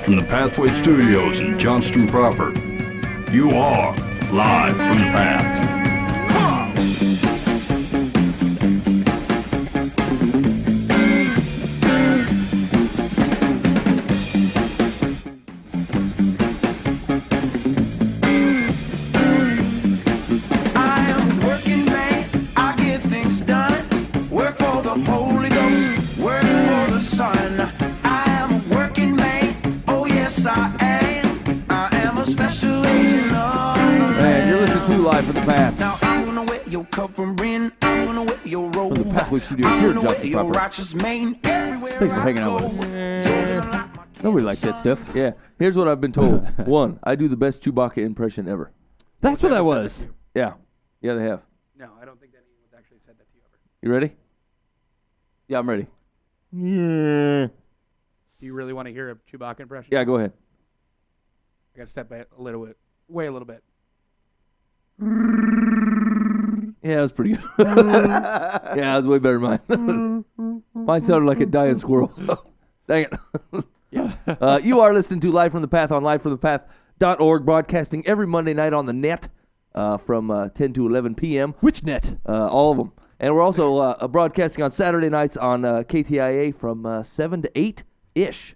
from the Pathway Studios in Johnston proper. You are live from the Path. For the Path. Now I'm gonna wear your covering. I'm gonna wear your robe. From the Pathway Studios here in Johnston proper. Thanks for hanging out with us. Nobody likes that stuff. Yeah. Here's what I've been told. One, I do the best Chewbacca impression ever. That's what that was. Yeah. Yeah, they have. No, I don't think that anyone's actually said that to you ever. You ready? Yeah, I'm ready. Yeah. Do you really want to hear a Chewbacca impression? Yeah, go ahead. I got to step back a little bit. Way a little bit. Yeah, that was pretty good. Yeah, that was way better than mine. Mine sounded like a dying squirrel. Dang it. Yeah. You are listening to Live from the Path on livefromthepath.org, broadcasting every Monday night on the net from 10 to 11 p.m. Which net? All of them. And we're also broadcasting on Saturday nights on KTIA from 7 to 8-ish.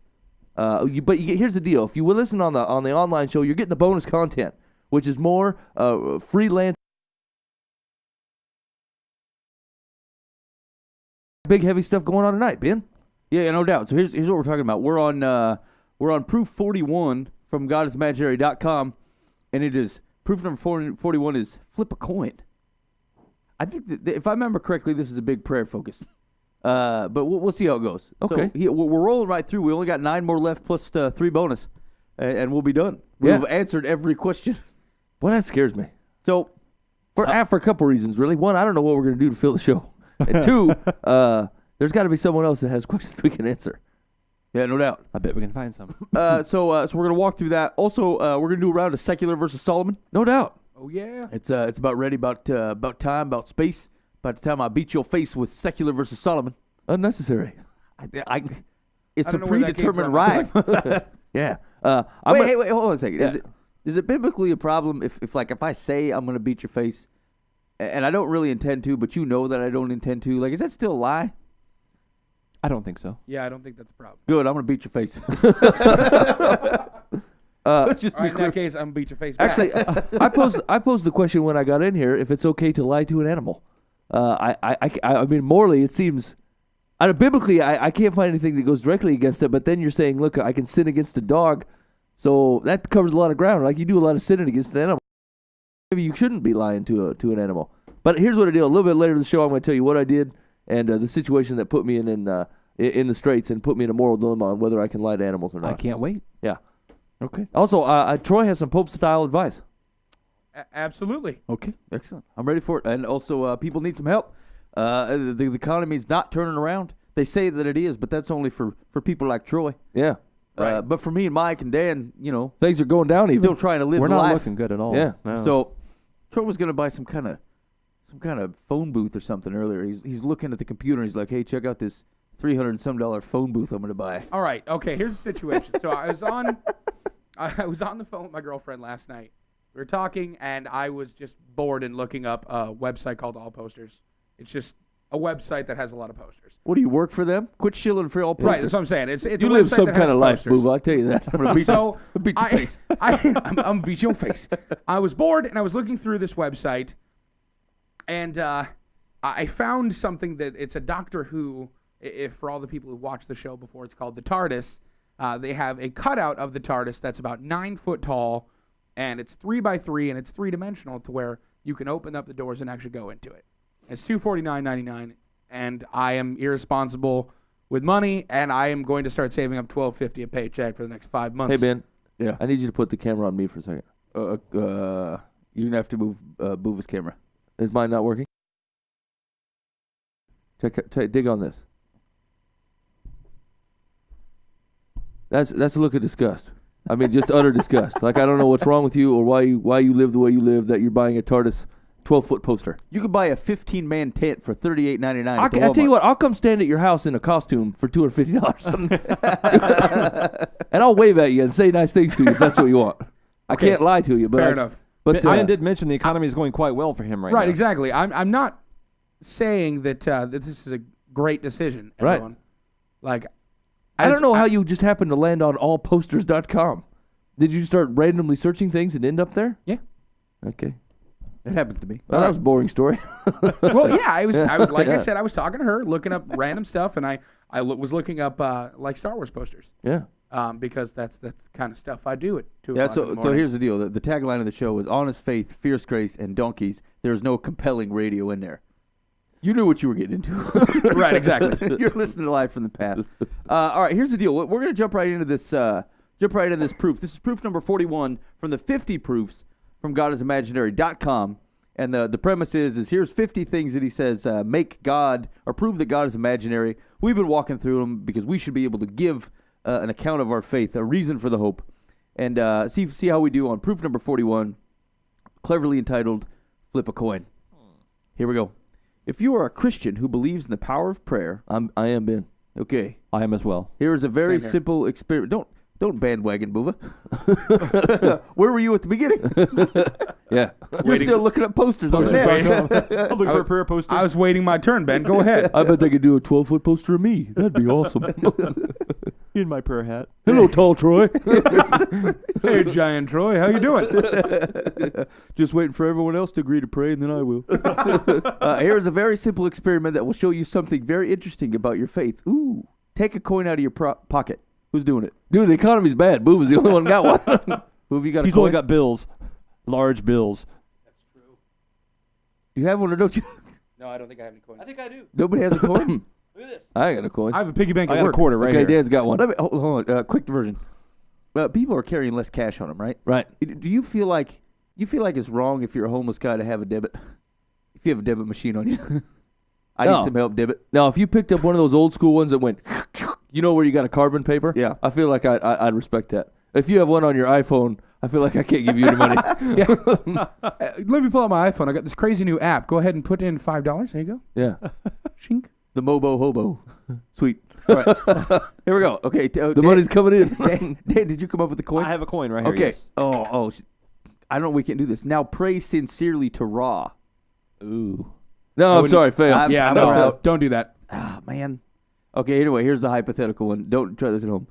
Here's the deal. If you will listen on the online show, you're getting the bonus content, which is more freelance, big heavy stuff going on tonight, Ben. Yeah, no doubt. So here's what we're talking about. We're on proof 41 from godisimaginary.com, and it is proof number 41 is flip a coin. I think that if I remember correctly, this is a big prayer focus. But we'll see how it goes. Okay. So we're rolling right through. We only got 9 more left plus 3 bonus, and we'll be done. Yeah. We've answered every question. Well, that scares me. So, for a couple reasons, really. One, I don't know what we're going to do to fill the show. And two, there's got to be someone else that has questions we can answer. Yeah, no doubt. I bet we can find some. So we're going to walk through that. Also, we're going to do a round of Secular versus Solomon. No doubt. Oh, yeah. It's about ready, about time, about space. About the time I beat your face with Secular versus Solomon. Unnecessary. It's a don't know where that came predetermined from. rhyme. Yeah. Wait, hold on a second. Yeah. Is it biblically a problem if I say I'm going to beat your face, and I don't really intend to, but you know that I don't intend to? Like, is that still a lie? I don't think so. Yeah, I don't think that's a problem. Good, I'm going to beat your face. Let's just All right, in that case, I'm going to beat your face back. Actually, I posed the question when I got in here if it's okay to lie to an animal. I mean, morally, it seems... biblically, I can't find anything that goes directly against it, but then you're saying, look, I can sin against a dog, so that covers a lot of ground. Like, you do a lot of sinning against an animal. Maybe you shouldn't be lying to an animal. But here's what I did. A little bit later in the show, I'm going to tell you what I did and the situation that put me in the straits and put me in a moral dilemma on whether I can lie to animals or not. I can't wait. Yeah. Okay. Also, Troy has some Pope-style advice. Absolutely. Okay, excellent. I'm ready for it. And also, people need some help. The economy is not turning around. They say that it is, but that's only for people like Troy. Yeah. Right. But for me and Mike and Dan, Things are going down even. still trying to live We're the not life. looking good at all. Yeah. No. So Troy was gonna buy some kind of phone booth or something earlier. He's looking at the computer and he's like, "Hey, check out this $300 and some phone booth I'm gonna buy." All right. Okay, here's the situation. So I was on the phone with my girlfriend last night. We were talking, and I was just bored and looking up a website called All Posters. It's just a website that has a lot of posters. What do you work for them? Quit shilling for all Right, posters. that's what I'm saying. It's You a live website some that kind has of life, posters. boo. I'll tell you that. I'm gonna beat So beat your face. I'm gonna beat your face. I was bored and I was looking through this website, and I found something that it's a Doctor Who. If for all the people who watched the show before, it's called the TARDIS. They have a cutout of the TARDIS that's about 9 foot tall, and it's 3x3 and it's 3-dimensional to where you can open up the doors and actually go into it. It's $249.99, and I am irresponsible with money, and I am going to start saving up $12.50 a paycheck for the next 5 Hey, months. Ben. Yeah. I need you to put the camera on me for a second. You're gonna have to move Boova's camera. Is mine not working? Dig on this. That's a look of disgust. I mean, just utter disgust. Like, I don't know what's wrong with you or why you live the way you live, that you're buying a TARDIS 12-foot poster. You could buy a 15-man tent for $38.99. I tell you what, I'll come stand at your house in a costume for $250. And I'll wave at you and say nice things to you if that's what you want. I Okay. can't lie to you, but Fair enough. But Ian did mention the economy is going quite well for him right now. Right, exactly. I'm not saying that that this is a great decision, Right. everyone. Like, I don't know how you just happened to land on allposters.com. Did you start randomly searching things and end up there? Yeah. Okay. It happened to me. Well, that was a boring story. Well, yeah, I was like I said, I was talking to her, looking up random stuff, and I was looking up like Star Wars posters, Yeah. because that's the kind of stuff I do at 2 Yeah, o'clock in the so morning. here's the deal. The tagline of the show is honest faith, fierce grace, and donkeys. There's no compelling radio in there. You knew what you were getting into. Right, exactly. You're listening to Live from the Path. All right, here's the deal. We're going to jump right into this proof. This is proof number 41 from the 50 proofs from GodIsImaginary.com. And the premise is here's 50 things that he says make God or prove that God is imaginary. We've been walking through them because we should be able to give an account of our faith, a reason for the hope. And see how we do on proof number 41, cleverly entitled Flip a Coin. Here we go. If you are a Christian who believes in the power of prayer, I am Ben. okay, I am as well. here is a very Same here. simple experiment. Don't bandwagon, Buva. Where were you at the beginning? Yeah. You're still looking up posters on the net. I'm looking for a prayer poster. I was waiting my turn, Ben. Go ahead. I bet they could do a 12-foot poster of me. That'd be awesome. in my prayer hat. Hello, tall Troy. Hey, Giant Troy, how you doing? Just waiting for everyone else to agree to pray, and then I will. Here's a very simple experiment that will show you something very interesting about your faith. Ooh, take a coin out of your pocket. Who's doing it? Dude, the economy's bad. Boova's the only one got one. Who have you got? He's a coin? only got bills. Large bills. Do you have one or don't you? No, I don't think I have any coins. I think I do. Nobody has a coin. Look at this. I got a coin. I have a piggy bank I at got a work. quarter right okay, here. Dan's got one. Let me hold on. Quick diversion. People are carrying less cash on them, right? Right. Do you feel like it's wrong if you're a homeless guy to have a debit? If you have a debit machine on you, I No. need some help. Debit. Now, if you picked up one of those old school ones that went, you know where you got a carbon paper? Yeah. I feel like I'd respect that. If you have one on your iPhone, I feel like I can't give you any money. Let me pull out my iPhone. I got this crazy new app. Go ahead and put in $5. There you go. Yeah. Shink. The Mobo Hobo. Sweet. All right. Here we go. Okay. The money's coming in. Dan, did you come up with the coin? I have a coin right here. Okay. Yes. I don't know. We can't do this. Now pray sincerely to Ra. Ooh. No, I'm sorry, fail. I'm Yeah, I'm no, out. don't do that. Ah, man. Okay, anyway, here's the hypothetical one. Don't try this at home.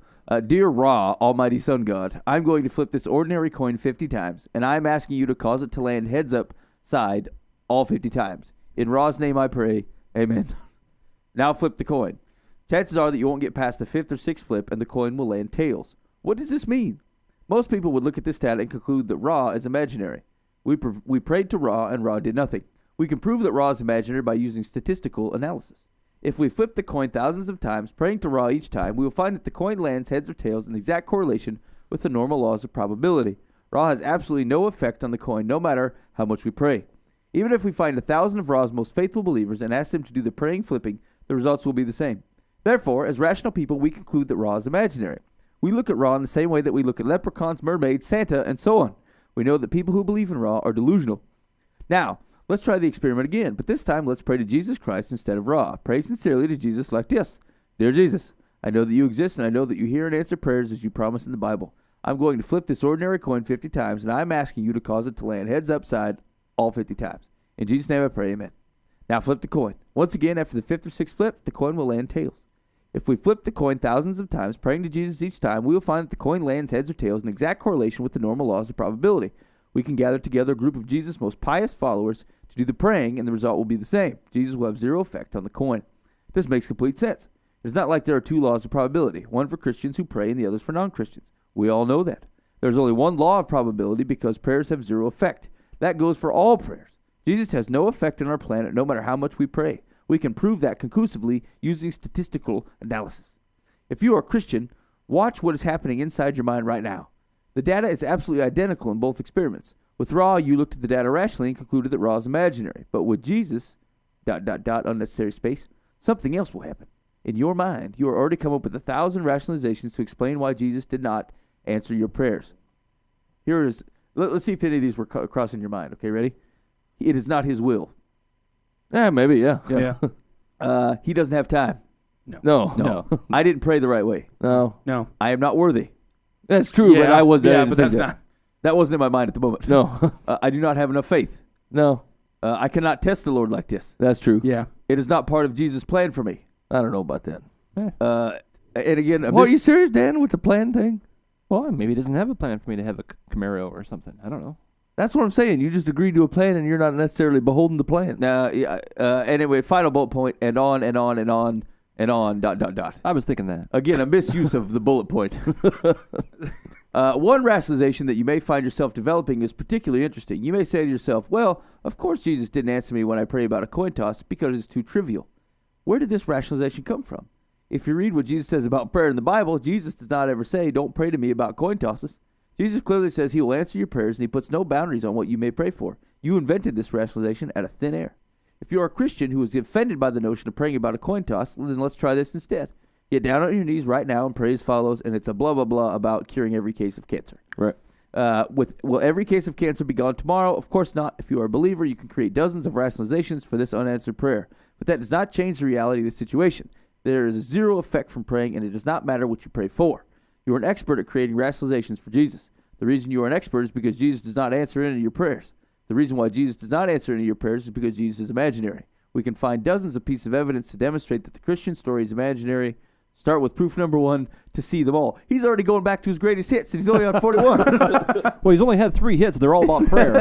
Dear Ra, Almighty Sun God, I'm going to flip this ordinary coin 50 times, and I'm asking you to cause it to land heads up side all 50 times. In Ra's name I pray, amen. Now flip the coin. Chances are that you won't get past the 5th or 6th flip, and the coin will land tails. What does this mean? Most people would look at this stat and conclude that Ra is imaginary. We prayed to Ra, and Ra did nothing. We can prove that Ra is imaginary by using statistical analysis. If we flip the coin thousands of times, praying to Ra each time, we will find that the coin lands heads or tails in exact correlation with the normal laws of probability. Ra has absolutely no effect on the coin, no matter how much we pray. Even if we find 1,000 of Ra's most faithful believers and ask them to do the praying flipping, the results will be the same. Therefore, as rational people, we conclude that Ra is imaginary. We look at Ra in the same way that we look at leprechauns, mermaids, Santa, and so on. We know that people who believe in Ra are delusional. Now, let's try the experiment again, but this time let's pray to Jesus Christ instead of Ra. Pray sincerely to Jesus like this. Dear Jesus, I know that you exist, and I know that you hear and answer prayers as you promise in the Bible. I'm going to flip this ordinary coin 50 times, and I'm asking you to cause it to land heads upside all 50 times. In Jesus' name I pray, amen. Now flip the coin. Once again, after the 5th or 6th flip, the coin will land tails. If we flip the coin thousands of times, praying to Jesus each time, we will find that the coin lands heads or tails in exact correlation with the normal laws of probability. We can gather together a group of Jesus' most pious followers to do the praying, and the result will be the same. Jesus will have zero effect on the coin. This makes complete sense. It's not like there are two laws of probability, one for Christians who pray and the others for non-Christians. We all know that. There's only one law of probability because prayers have zero effect. That goes for all prayers. Jesus has no effect on our planet no matter how much we pray. We can prove that conclusively using statistical analysis. If you are a Christian, watch what is happening inside your mind right now. The data is absolutely identical in both experiments. With Ra, you looked at the data rationally and concluded that Ra is imaginary. But with Jesus, ... unnecessary space, something else will happen. In your mind, you are already come up with 1,000 rationalizations to explain why Jesus did not answer your prayers. Here is, let's see if any of these were crossing your mind. Okay, ready? It is not his will. Yeah, maybe. Yeah. Yeah. He doesn't have time. No. No. I didn't pray the right way. No. No. I am not worthy. That's true, but I was. I Yeah, didn't but think that's that. not. That wasn't in my mind at the moment. No. I do not have enough faith. No. I cannot test the Lord like this. That's true. Yeah. It is not part of Jesus' plan for me. I don't know about that. And again, Well, are you serious, Dan, with the plan thing? Well, maybe he doesn't have a plan for me to have a Camaro or something. I don't know. That's what I'm saying. You just agreed to a plan, and you're not necessarily beholden to plan. anyway, final bullet point, and on and on and on and on, ... I was thinking that. Again, a misuse of the bullet point. One rationalization that you may find yourself developing is particularly interesting. You may say to yourself, well, of course Jesus didn't answer me when I pray about a coin toss because it's too trivial. Where did this rationalization come from? If you read what Jesus says about prayer in the Bible, Jesus does not ever say, don't pray to me about coin tosses. Jesus clearly says he will answer your prayers, and he puts no boundaries on what you may pray for. You invented this rationalization out of thin air. If you are a Christian who is offended by the notion of praying about a coin toss, then let's try this instead. Get down on your knees right now and pray as follows, and it's a blah, blah, blah about curing every case of cancer. Right. Will every case of cancer be gone tomorrow? Of course not. If you are a believer, you can create dozens of rationalizations for this unanswered prayer. But that does not change the reality of the situation. There is zero effect from praying, and it does not matter what you pray for. You are an expert at creating rationalizations for Jesus. The reason you are an expert is because Jesus does not answer any of your prayers. The reason why Jesus does not answer any of your prayers is because Jesus is imaginary. We can find dozens of pieces of evidence to demonstrate that the Christian story is imaginary. Start with proof number 1 to see them all. He's already going back to his greatest hits, and he's only on 41. Well, he's only had 3 hits. They're all about prayer.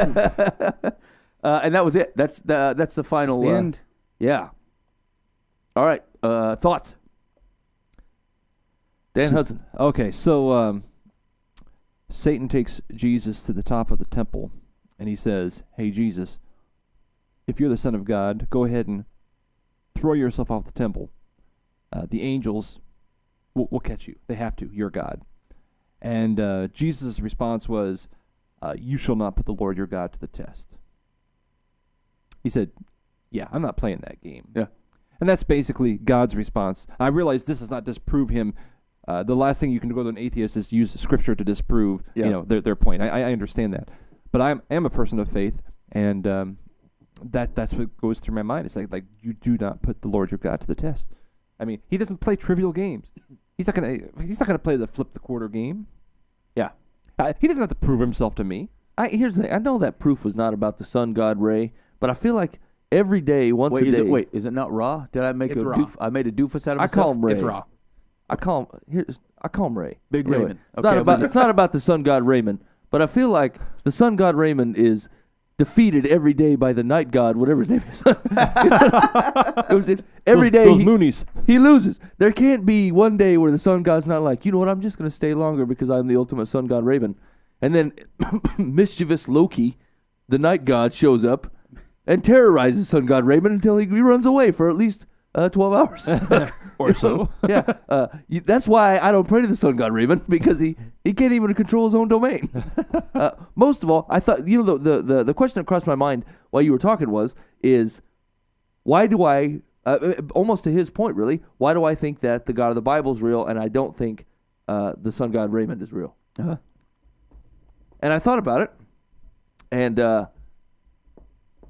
And that was it. That's the final. That's the end. Yeah. All right. Thoughts? Dan Hudson. Okay, so Satan takes Jesus to the top of the temple, and he says, hey, Jesus, if you're the Son of God, go ahead and throw yourself off the temple. The angels will catch you. They have to. You're God. And Jesus' response was, you shall not put the Lord your God to the test. He said, yeah, I'm not playing that game. Yeah. And that's basically God's response. I realize this does not disprove him. The last thing you can go to an atheist is use Scripture to disprove their point. I understand that. But I am a person of faith, and that's what goes through my mind. It's like you do not put the Lord your God to the test. I mean, he doesn't play trivial games. He's not gonna play the flip the quarter game. Yeah. He doesn't have to prove himself to me. Here's the thing. I know that proof was not about the sun god Ray, but I feel like every day, once a day. Is it not Ra? Did I make It's a Ra. doof? I made a doofus out of I myself? call him Ray. It's raw. I call him Ray. Big Anyway, Raymond. It's Okay, not I'm about with you. it's not about the sun god Raymond, but I feel like the sun god Raymond is defeated every day by the night god, whatever his name is. Every day Those Moonies. he loses. There can't be one day where the sun god's not like, you know what, I'm just going to stay longer because I'm the ultimate sun god Raymond. And then mischievous Loki, the night god, shows up and terrorizes sun god Raymond until he runs away for at least 12 hours. Or so. Yeah, that's why I don't pray to the sun god Raymond, because he can't even control his own domain. Most of all, I thought, the question that crossed my mind while you were talking is why do I, almost to his point really, why do I think that the God of the Bible is real and I don't think the sun god Raymond is real? Uh-huh. And I thought about it, and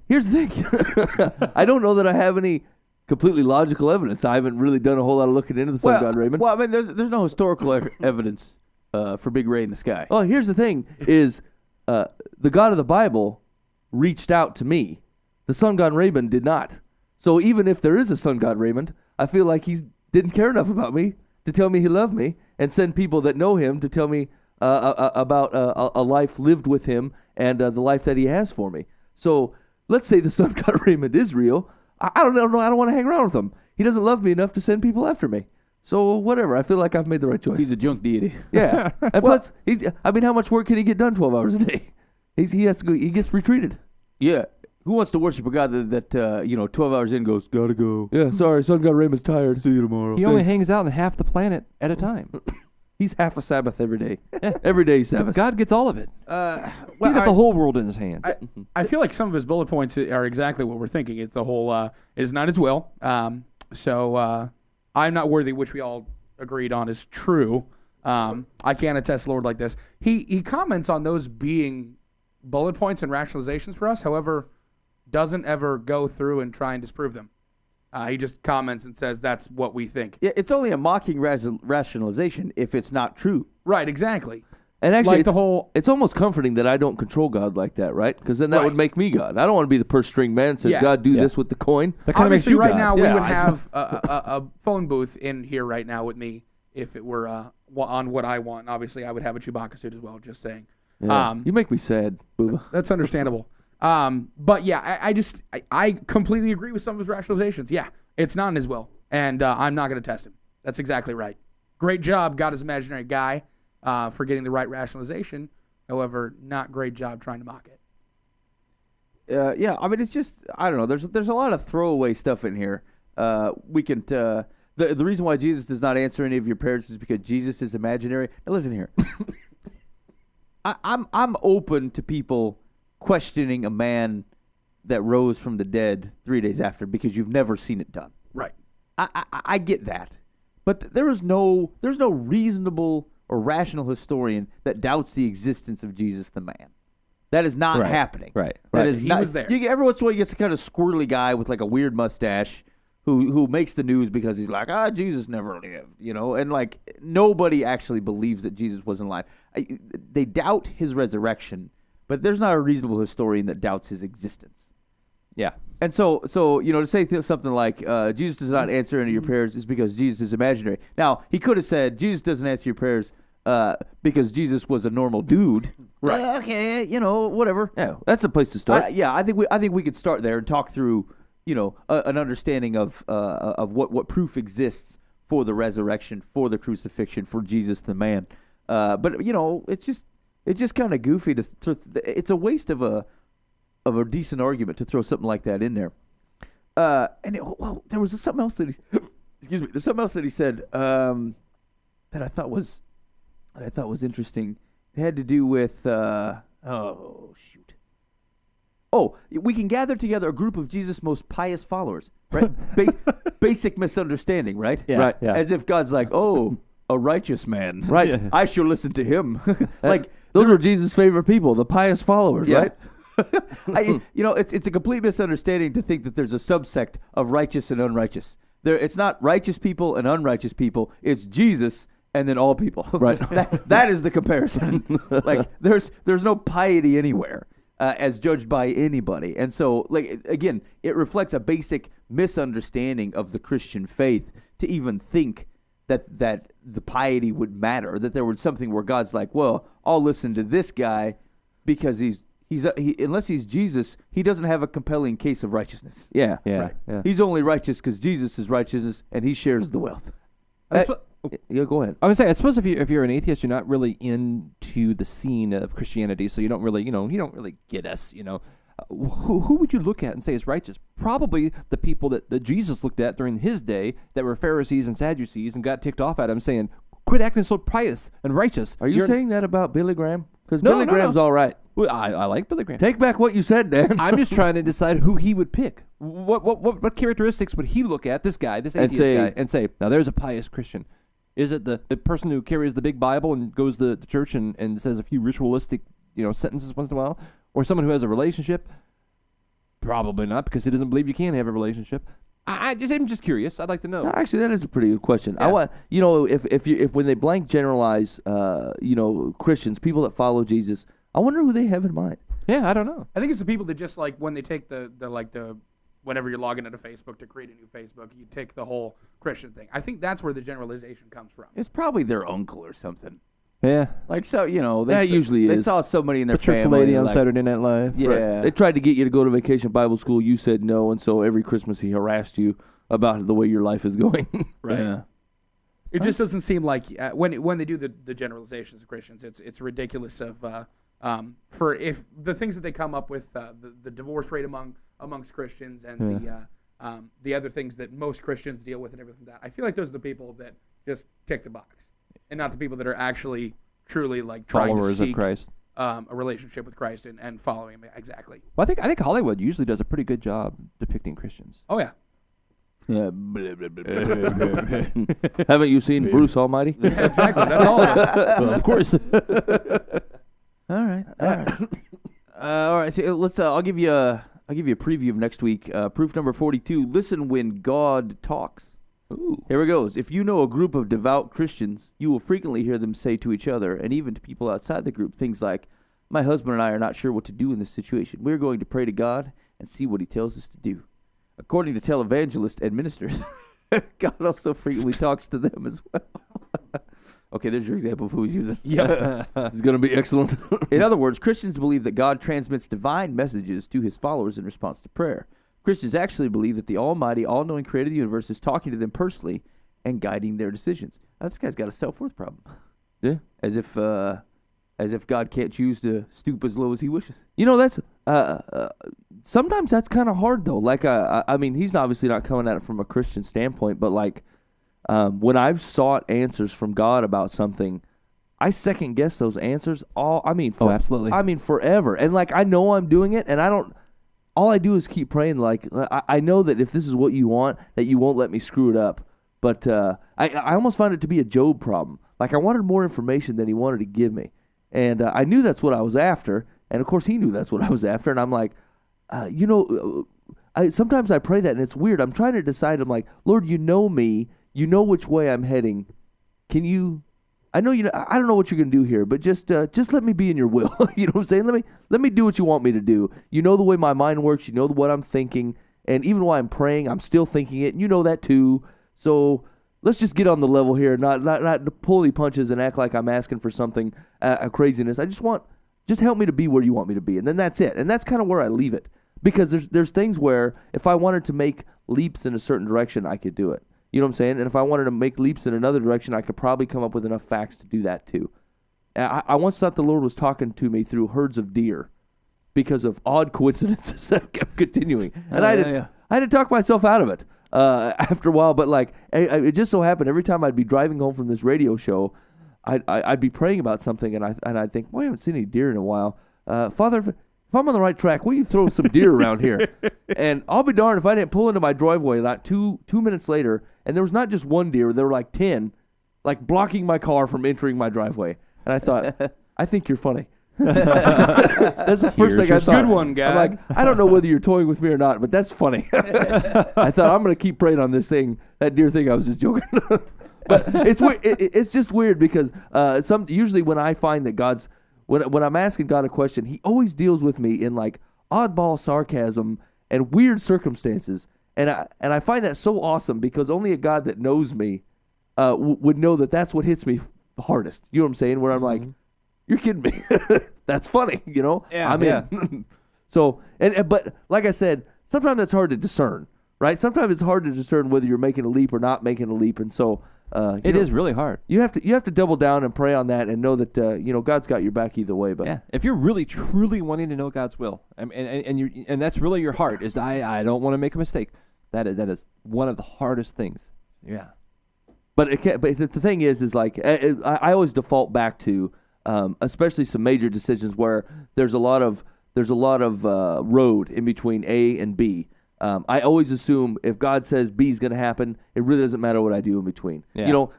here's the thing. I don't know that I have any completely logical evidence. I haven't really done a whole lot of looking into the sun god Raymond. Well, I mean, there's no historical evidence for Big Ray in the sky. Oh, here's the thing: is the God of the Bible reached out to me. The sun god Raymond did not. So even if there is a sun god Raymond, I feel like he didn't care enough about me to tell me he loved me and send people that know him to tell me about a life lived with him and the life that he has for me. So let's say the sun god Raymond is real. I don't know. I don't want to hang around with him. He doesn't love me enough to send people after me. So whatever. I feel like I've made the right choice. He's a junk deity. Yeah. And plus, how much work can he get done 12 hours a day? He has to go. He gets retreated. Yeah. Who wants to worship a God that 12 hours in goes, gotta go. Yeah. Sorry, sun god Raymond's tired. See you tomorrow. He only hangs out in half the planet at a time. He's half a Sabbath every day. Every day Sabbath. God gets all of it. He's got the whole world in his hands. I feel like some of his bullet points are exactly what we're thinking. It's the whole, it is not his will. So I'm not worthy, which we all agreed on is true. I can't attest Lord like this. He comments on those being bullet points and rationalizations for us. However, doesn't ever go through and try and disprove them. He just comments and says that's what we think. Yeah, it's only a mocking rationalization if it's not true. Right, exactly. And actually, Like the whole it's almost comforting that I don't control God like that, right? Because then that Right. would make me God. I don't want to be the purse string man that says, Yeah. God, do this with the coin. That kind of makes obviously you right God. now we Yeah, would I- have a phone booth in here right now with me if it were on what I want. Obviously, I would have a Chewbacca suit as well. Just saying. Yeah. You make me sad, Booba. That's understandable. But yeah, I completely agree with some of his rationalizations. Yeah, it's not in his will, and I'm not going to test him. That's exactly right. Great job, God is imaginary guy, for getting the right rationalization. However, not great job trying to mock it. Yeah, I mean, it's just, I don't know. There's a lot of throwaway stuff in here. We can, the reason why Jesus does not answer any of your prayers is because Jesus is imaginary. Now listen here. I'm open to people questioning a man that rose from the dead 3 days after because you've never seen it done. Right. I get that, but there's no reasonable or rational historian that doubts the existence of Jesus the man. That is not happening. Right. That is He not, was there. Every once in a while, you get some kind of squirrely guy with like a weird mustache who makes the news because he's like, Jesus never lived, and like nobody actually believes that Jesus wasn't alive. They doubt his resurrection, but there's not a reasonable historian that doubts his existence. Yeah. And so to say something like Jesus does not answer any of your prayers is because Jesus is imaginary. Now, he could have said Jesus doesn't answer your prayers because Jesus was a normal dude. Right. Okay, whatever. Yeah, that's a place to start. Yeah, I think we could start there and talk through, an understanding of what proof exists for the resurrection, for the crucifixion, for Jesus the man. But it's just kind of goofy it's a waste of a decent argument to throw something like that in there. There was something else that there's something else that he said that I thought was interesting. It had to do with we can gather together a group of Jesus' most pious followers, right? Basic misunderstanding, right? Yeah. Right. Yeah. As if God's like, a righteous man, Right. Yeah. I shall listen to him. Like Those were Jesus' favorite people, the pious followers, Yeah. right? It's a complete misunderstanding to think that there's a subsect of righteous and unrighteous. It's not righteous people and unrighteous people. It's Jesus and then all people. Right. that is the comparison. Like there's no piety anywhere as judged by anybody. And so, like, again, it reflects a basic misunderstanding of the Christian faith to even think that the piety would matter, that there was something where God's like, well, I'll listen to this guy because he's unless he's Jesus, he doesn't have a compelling case of righteousness. Yeah. Yeah. Right. Yeah. He's only righteous because Jesus is righteousness and he shares the wealth. Yeah, go ahead. I would say, I suppose if you're an atheist, you're not really into the scene of Christianity, so you don't really, you don't really get us, Who would you look at and say is righteous? Probably the people that Jesus looked at during his day that were Pharisees and Sadducees and got ticked off at him saying, quit acting so pious and righteous. Are you saying that about Billy Graham? Because No, Billy no, Graham's no. all right. Well, I like Billy Graham. Take back what you said, Dan. I'm just trying to decide who he would pick. What characteristics would he look at, this atheist guy, and say, now there's a pious Christian? Is it the person who carries the big Bible and goes to church and says a few ritualistic, sentences once in a while? Or someone who has a relationship? Probably not, because he doesn't believe you can have a relationship. I'm just curious. I'd like to know. No, actually, that is a pretty good question. I Yeah. want if when they blank generalize, Christians, people that follow Jesus, I wonder who they have in mind. Yeah, I don't know. I think it's the people that just like when they take the whenever you're logging into Facebook to create a new Facebook, you take the whole Christian thing. I think that's where the generalization comes from. It's probably their uncle or something. Yeah. Like, so, That usually they is. saw somebody in their The church family. lady on like, Saturday Night Live. Yeah. Right. They tried to get you to go to Vacation Bible School. You said no, and so every Christmas he harassed you about the way your life is going. Right. Yeah. It just doesn't seem like when they do the generalizations of Christians, it's ridiculous for if the things that they come up with, the divorce rate amongst Christians and the other things that most Christians deal with and everything like that. I feel like those are the people that just tick the box, and not the people that are actually truly like trying Followers to of seek Christ. A relationship with Christ and following him exactly. Well, I think Hollywood usually does a pretty good job depicting Christians. Oh yeah. Yeah. Haven't you seen Bruce Almighty? Yeah, exactly. That's all it is. Of course. All right. All right. All right. So let's. I'll give you a I'll give you a preview of next week. Proof number 42, listen when God talks. Ooh. Here it goes. If you know a group of devout Christians, you will frequently hear them say to each other, and even to people outside the group, things like, my husband and I are not sure what to do in this situation. We're going to pray to God and see what he tells us to do. According to televangelists and ministers, God also frequently talks to them as well. Okay, there's your example of who he's using. Yeah. This is going to be excellent. In other words, Christians believe that God transmits divine messages to his followers in response to prayer. Christians actually believe that the almighty, all-knowing creator of the universe is talking to them personally and guiding their decisions. Now, this guy's got a self-worth problem. Yeah. As if God can't choose to stoop as low as he wishes. You know, that's sometimes that's kind of hard though. Like, I mean, he's obviously not coming at it from a Christian standpoint, but like, when I've sought answers from God about something, I second guess those answers Absolutely. I mean, forever. And like, I know I'm doing it, and all I do is keep praying. Like, I know that if this is what you want, that you won't let me screw it up. But I almost found it to be a Job problem. Like, I wanted more information than he wanted to give me. And I knew that's what I was after. And, of course, he knew that's what I was after. And I'm like, sometimes I pray that, and it's weird. I'm trying to decide. I'm like, Lord, you know me. You know which way I'm heading. Can you... I know I don't know what you're going to do here, but just let me be in your will. You know what I'm saying? Let me do what you want me to do. You know the way my mind works. You know what I'm thinking. And even while I'm praying, I'm still thinking it. And you know that too. So let's just get on the level here, not pull any punches and act like I'm asking for something, a craziness. Just help me to be where you want me to be. And then that's it. And that's kind of where I leave it. Because there's things where if I wanted to make leaps in a certain direction, I could do it. You know what I'm saying? And if I wanted to make leaps in another direction, I could probably come up with enough facts to do that too. And I once thought the Lord was talking to me through herds of deer because of odd coincidences that kept continuing. And I had to talk myself out of it after a while. But like, it just so happened every time I'd be driving home from this radio show, I'd be praying about something, and I'd think, well, I haven't seen any deer in a while. Father, if I'm on the right track, will you throw some deer around here? And I'll be darned if I didn't pull into my driveway like two minutes later, and there was not just one deer, there were like 10, like blocking my car from entering my driveway. And I thought, I think you're funny. That's the first thing I thought. Good one, guy. I'm like, I don't know whether you're toying with me or not, but that's funny. I thought, I'm going to keep praying on this thing. That deer thing, I was just joking. But it's weird. It's just weird because usually when I find that when I'm asking God a question, he always deals with me in like oddball sarcasm and weird circumstances. And I find that so awesome because only a God that knows me would know that that's what hits me hardest. You know what I'm saying? Where I'm like, you're kidding me. That's funny, you know? Yeah. I'm in. So, but like I said, sometimes that's hard to discern, right? Sometimes it's hard to discern whether you're making a leap or not making a leap. And so It is really hard. You have to double down and pray on that and know that God's got your back either way. But Yeah, if you're really truly wanting to know God's will, and that's really your heart is I don't want to make a mistake. That is one of the hardest things. Yeah. But it can't, but the thing is like I always default back to especially some major decisions where there's a lot of road in between A and B. I always assume if God says B is going to happen, it really doesn't matter what I do in between. Yeah. You know,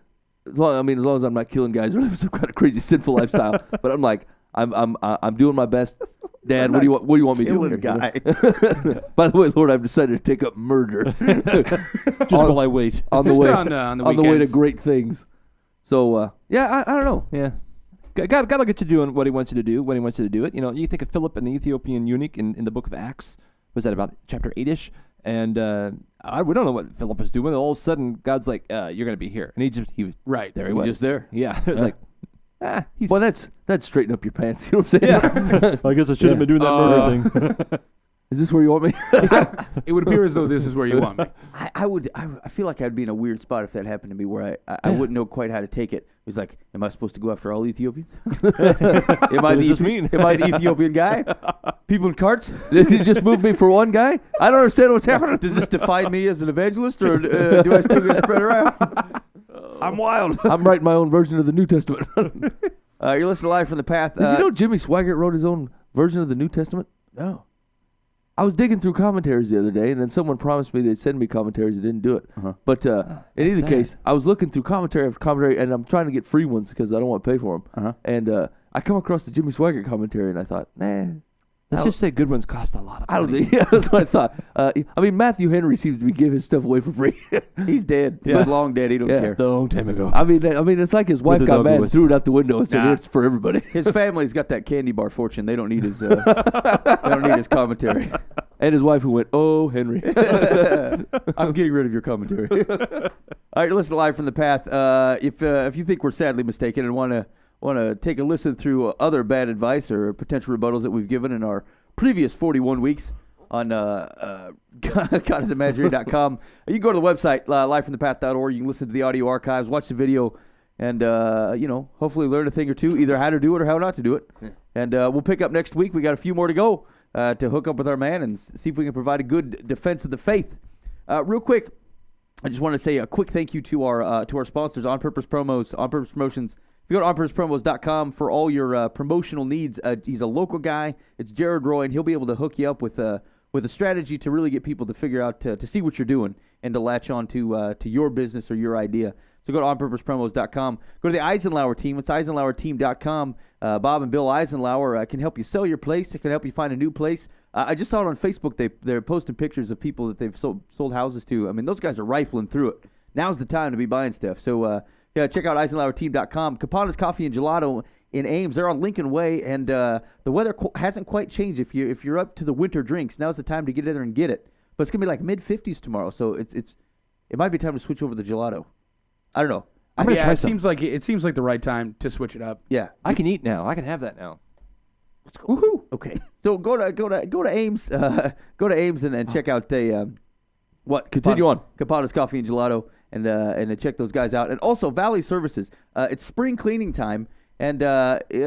as long as I'm not killing guys or living some kind of crazy sinful lifestyle. But I'm like, I'm doing my best. Dad, what do you want me to do here? Guy. By the way, Lord, I've decided to take up murder. Just while I wait. on the Just way on the way to weekends. great things. So I don't know. Yeah. God will get you doing what he wants you to do when he wants you to do it. You know, you think of Philip and the Ethiopian eunuch in the book of Acts. Was that about chapter 8-ish? And we don't know what Philip was doing. All of a sudden, God's like, "You're going to be here," and he was Right. there. He was just there. Yeah, it was like, he's. Well, that's straighten up your pants. You know what I'm saying? Yeah. I guess I shouldn't have been doing that murder thing. Is this where you want me? It would appear as though this is where you want me. I feel like I'd be in a weird spot if that happened to me where I wouldn't know quite how to take it. It was like, am I supposed to go after all Ethiopians? Am I does this mean? Am I the Ethiopian guy? People in carts? Did you just move me for one guy? I don't understand what's happening. Does this define me as an evangelist, or do I still get spread around? I'm wild. I'm writing my own version of the New Testament. You're listening live from the path. Did you know Jimmy Swaggart wrote his own version of the New Testament? No. I was digging through commentaries the other day, and then someone promised me they'd send me commentaries. They didn't do it. But in either sad. case, I was looking through commentary after commentary, and I'm trying to get free ones because I don't want to pay for them. And I come across the Jimmy Swaggart commentary, and I thought, nah, Let's just say good ones cost a lot of I don't money. think. Yeah, that's what I thought. I mean, Matthew Henry seems to be giving his stuff away for free. He's dead. He's long dead. He don't Yeah. care. Long time ago. I mean, it's like his wife the got dog mad and list. threw it out the window and said Nah. it's for everybody. His family's got that candy bar fortune. They don't need his. They don't need his commentary. And his wife who went, "Oh, Henry." I'm getting rid of your commentary. All right, you're listening to Live from the Path. If you think we're sadly mistaken and want to take a listen through other bad advice or potential rebuttals that we've given in our previous 41 weeks on GodIsImaginary.com, you can go to the website livefromthepath.org. You can listen to the audio archives, watch the video, and hopefully learn a thing or two, either how to do it or how not to do it. Yeah. And we'll pick up next week. We got a few more to go to hook up with our man and see if we can provide a good defense of the faith. Real quick, I just want to say a quick thank you to our sponsors, On Purpose Promos, On Purpose Promotions. If you go to onpurposepromos.com for all your promotional needs, he's a local guy. It's Jared Roy, and he'll be able to hook you up with a strategy to really get people to figure out to see what you're doing and to latch on to your business or your idea. So go to onpurposepromos.com. Go to the Eisenlower team. It's eisenlowerteam.com. Bob and Bill Eisenlower can help you sell your place. They can help you find a new place. I just saw it on Facebook. They're posting pictures of people that they've sold houses to. I mean, those guys are rifling through it. Now's the time to be buying stuff. So check out eisenlowerteam.com. Capana's Coffee and Gelato in Ames. They're on Lincoln Way, and the weather hasn't quite changed. If you're up to the winter drinks, now's the time to get in there and get it. But it's gonna be like mid-50s tomorrow, so it might be time to switch over to the gelato. I don't know. I'm gonna try it some. seems like the right time to switch it up. Yeah, I can eat now. I can have that now. let's go. Woohoo! Okay, so go to Ames, go to Ames and check out Continue on. Capana's Coffee and Gelato, and then check those guys out. And also Valley Services. It's spring cleaning time, and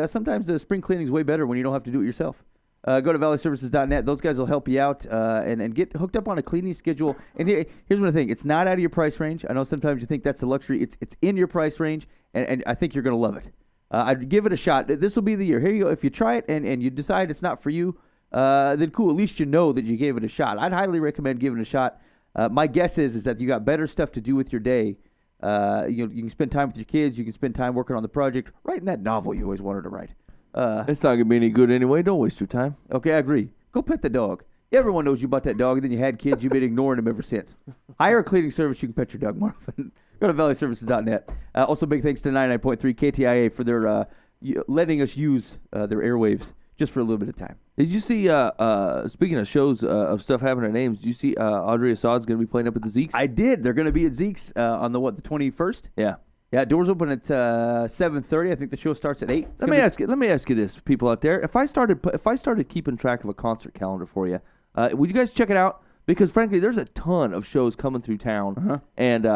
sometimes the spring cleaning is way better when you don't have to do it yourself. Go to valleyservices.net. Those guys will help you out and get hooked up on a cleaning schedule. And here's one thing. It's not out of your price range. I know sometimes you think that's a luxury. It's in your price range, and I think you're going to love it. I'd give it a shot. This will be the year. Here you go. If you try it and you decide it's not for you, then cool. At least you know that you gave it a shot. I'd highly recommend giving it a shot. My guess is that you got better stuff to do with your day. You can spend time with your kids. You can spend time working on the project, writing that novel you always wanted to write. It's not gonna be any good anyway. Don't waste your time. Okay, I agree. Go pet the dog. Everyone knows you bought that dog, and then you had kids. You've been ignoring them ever since. Hire a cleaning service. You can pet your dog more often. Go to valleyservices.net. Also, big thanks to 99.3 KTIA for their letting us use their airwaves just for a little bit of time. Did you see? Speaking of shows of stuff happening at Ames, did you see Audrey Assad's gonna be playing up at the Zeke's? I did. They're going to be at Zeke's on the 21st? Yeah. Yeah, doors open at 7:30. I think the show starts at 8. Let me ask you this, people out there. If I started keeping track of a concert calendar for you, would you guys check it out? Because frankly, there's a ton of shows coming through town, and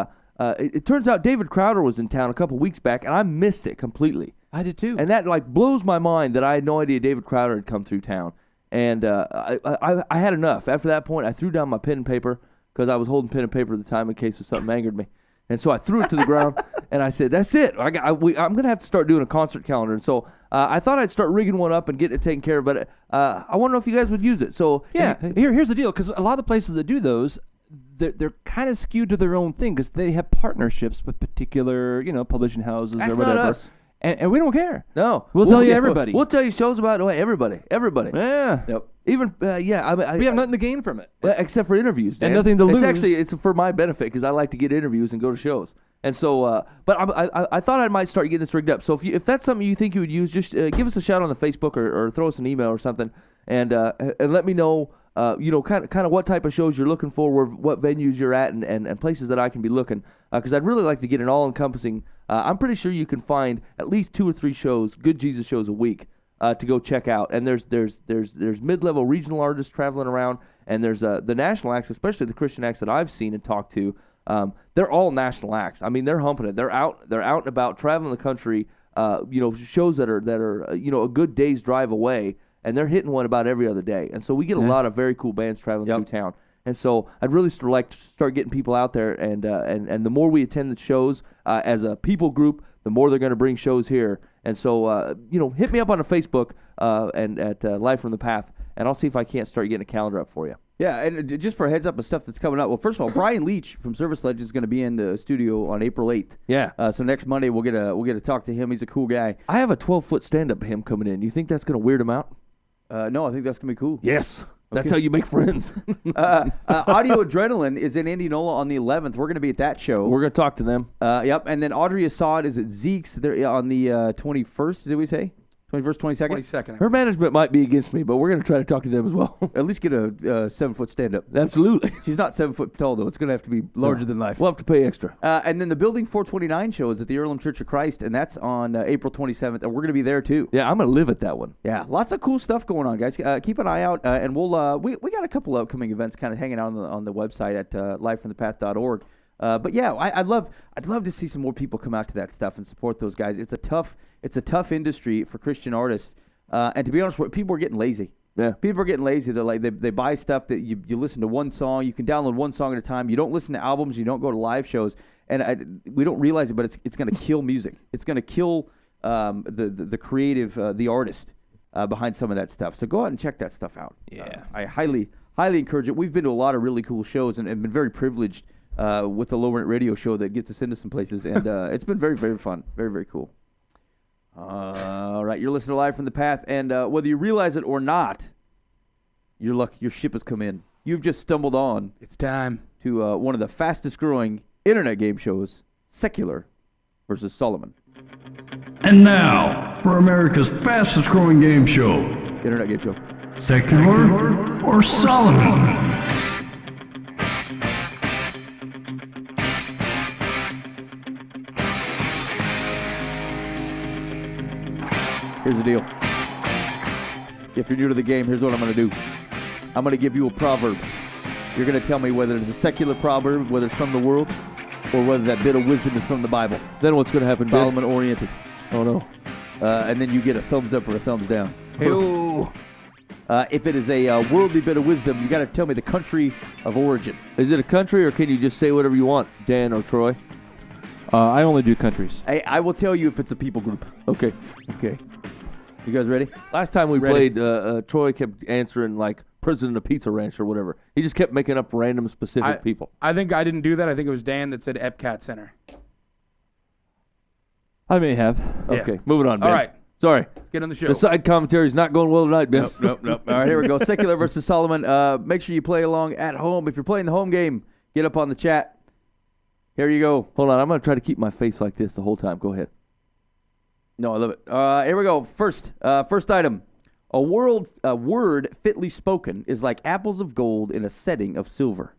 it turns out David Crowder was in town a couple weeks back, and I missed it completely. I did too. And that blows my mind that I had no idea David Crowder had come through town. And I had enough. After that point, I threw down my pen and paper because I was holding pen and paper at the time in case something angered me. And so I threw it to the ground, and I said, "That's it. I'm going to have to start doing a concert calendar." And so I thought I'd start rigging one up and getting it taken care of. But I want to know if you guys would use it. So yeah, here's the deal. Because a lot of the places that do those, they're kind of skewed to their own thing because they have partnerships with particular, publishing houses That's or whatever. not us. And we don't care. No, We'll tell you everybody. We'll tell you shows about everybody. Yeah. Yep. Even we have nothing to gain from it. except for interviews, Dan. And nothing to lose. It's for my benefit because I like to get interviews and go to shows. And so, but I thought I might start getting this rigged up. So if that's something you think you would use, just give us a shout on the Facebook or throw us an email or something, and let me know. Kind of what type of shows you're looking for, what venues you're at, and places that I can be looking. Because I'd really like to get an all-encompassing. I'm pretty sure you can find at least 2 or 3 shows, good Jesus shows a week, to go check out. And there's mid-level regional artists traveling around, and there's the national acts, especially the Christian acts that I've seen and talked to. They're all national acts. I mean, they're humping it. They're out and about traveling the country. Shows that are a good day's drive away. And they're hitting one about every other day. And so we get a lot of very cool bands traveling through town. And so I'd really like to start getting people out there. And the more we attend the shows as a people group, the more they're going to bring shows here. And so, hit me up on the Facebook and at Live from the Path, and I'll see if I can't start getting a calendar up for you. Yeah, and just for a heads up of stuff that's coming up. Well, first of all, Brian Leach from Service Legends is going to be in the studio on April 8th. Yeah. So next Monday we'll get to talk to him. He's a cool guy. I have a 12-foot stand-up of him coming in. You think that's going to weird him out? No, I think that's gonna be cool. Yes. That's how you make friends. Audio Adrenaline is in Indianola on the 11th. We're gonna be at that show. We're going to talk to them. Yep. And then Audrey Assad is at Zeke's. They're on the 21st. Did we say 21st, 22nd? 22nd. Her management might be against me, but we're going to try to talk to them as well. At least get a 7-foot stand up. Absolutely. She's not 7 foot tall though. It's gonna have to be larger than life. We'll have to pay extra. And then the Building 429 show is at the Earlham Church of Christ, and that's on April 27th, and we're going to be there too. Yeah, I'm going to live at that one. Yeah, lots of cool stuff going on, guys. Keep an eye out, and we'll we got a couple upcoming events kind of hanging out on the website at livefromthepath.org. But yeah, I'd love to see some more people come out to that stuff and support those guys. It's a tough industry for Christian artists, and to be honest, people are getting lazy. Yeah. People are getting lazy. They're like they buy stuff that you listen to one song. You can download one song at a time. You don't listen to albums. You don't go to live shows. And we don't realize it, but it's going to kill music. It's going to kill the creative, the artist behind some of that stuff. So go out and check that stuff out. Yeah. I highly encourage it. We've been to a lot of really cool shows and been very privileged with the Low Rent Radio show that gets us into some places. And it's been very, very fun. Very, very cool. All right, you're listening to Live from the Path, and whether you realize it or not, your ship has come in. You've just stumbled on It's time. to one of the fastest-growing internet game shows, Secular versus Solomon. And now, for America's fastest growing game show, Internet game show. Secular or Solomon? Here's the deal. If you're new to the game, here's what I'm going to do. I'm going to give you a proverb. You're going to tell me whether it's a secular proverb, whether it's from the world, or whether that bit of wisdom is from the Bible. Then what's going to happen, Ben? Solomon oriented. Oh, no. And then you get a thumbs up or a thumbs down. Ew. If it is a worldly bit of wisdom, you got to tell me the country of origin. Is it a country, or can you just say whatever you want, Dan or Troy? I only do countries. I will tell you if it's a people group. Okay. Okay. You guys ready? Last time we Ready. played, Troy kept answering like president of Pizza Ranch or whatever. He just kept making up random specific people. I think I didn't do that. I think it was Dan that said Epcot Center. I may have. Yeah. Okay, moving on, Ben. All right. Sorry. Let's get on the show. The side commentary is not going well tonight, Ben. Nope. All right, here we go. Secular versus Solomon. Make sure you play along at home. If you're playing the home game, get up on the chat. Here you go. Hold on, I'm going to try to keep my face like this the whole time. Go ahead. No, I love it. Here we go. First item. A word fitly spoken is like apples of gold in a setting of silver.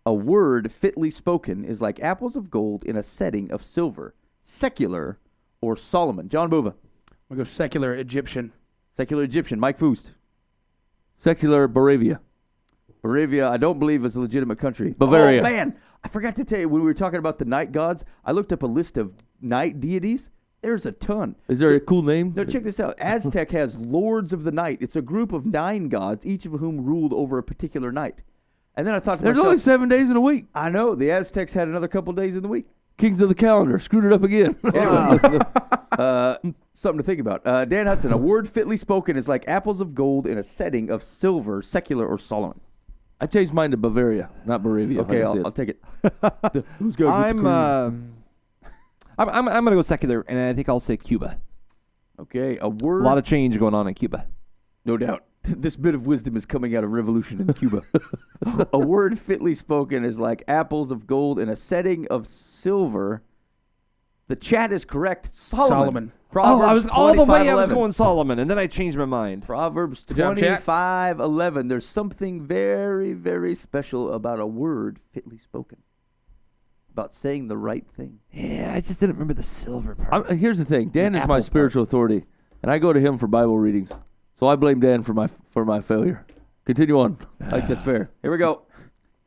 A word fitly spoken is like apples of gold in a setting of silver. Secular or Solomon? John Bova. We'll go secular Egyptian. Secular Egyptian. Mike Foost. Secular Moravia. Moravia, I don't believe is a legitimate country. Bavaria. Oh, man. I forgot to tell you, when we were talking about the night gods, I looked up a list of night deities. There's a ton. Is there a cool name? No, check this out. Aztec has Lords of the Night. It's a group of 9 gods, each of whom ruled over a particular night. And then I thought to There's myself, only 7 days in a week. I know, the Aztecs had another couple days in the week. Kings of the calendar. Screwed it up again. Anyway, something to think about. Dan Hudson, a word fitly spoken is like apples of gold in a setting of silver, secular or Solomon. I changed mine to Bavaria, not Moravia. Okay, like I said. I'll take it. Who's going with the cream? I'm gonna go secular, and I think I'll say Cuba. Okay, a A word. lot of change going on in Cuba. No doubt. This bit of wisdom is coming out of revolution in Cuba. A word fitly spoken is like apples of gold in a setting of silver. The chat is correct. Solomon. Proverbs all the way I 25:11. was going Solomon, and then I changed my mind. Proverbs Good job, chat. 25:11. There's something very, very special about a word fitly spoken. About saying the right thing. Yeah, I just didn't remember the silver part. Here's the thing. Dan is apple my part. spiritual authority, and I go to him for Bible readings. So I blame Dan for my failure. Continue on. I think that's fair. Here we go.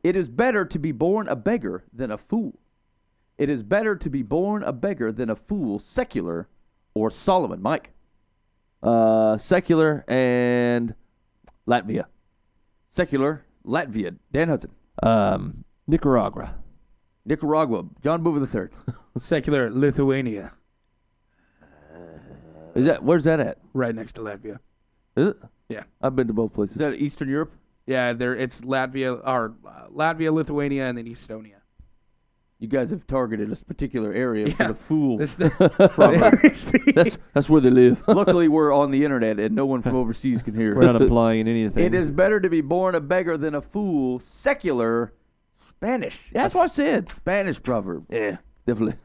It is better to be born a beggar than a fool. It is better to be born a beggar than a fool. Secular or Solomon? Mike. Secular and Latvia. Secular. Latvia. Dan Hudson. Nicaragua. Nicaragua. John Boover III. Secular Lithuania. Where's that at? Right next to Latvia. Is it? Yeah. I've been to both Is places. that Eastern Europe? Yeah, it's Latvia, Latvia, Lithuania, and then Estonia. You guys have targeted this particular area for the fool. This, That's where they live. Luckily, we're on the internet and no one from overseas can hear. We're not implying anything. It is better to be born a beggar than a fool. Secular Spanish. That's what I said. Spanish proverb. Yeah, definitely.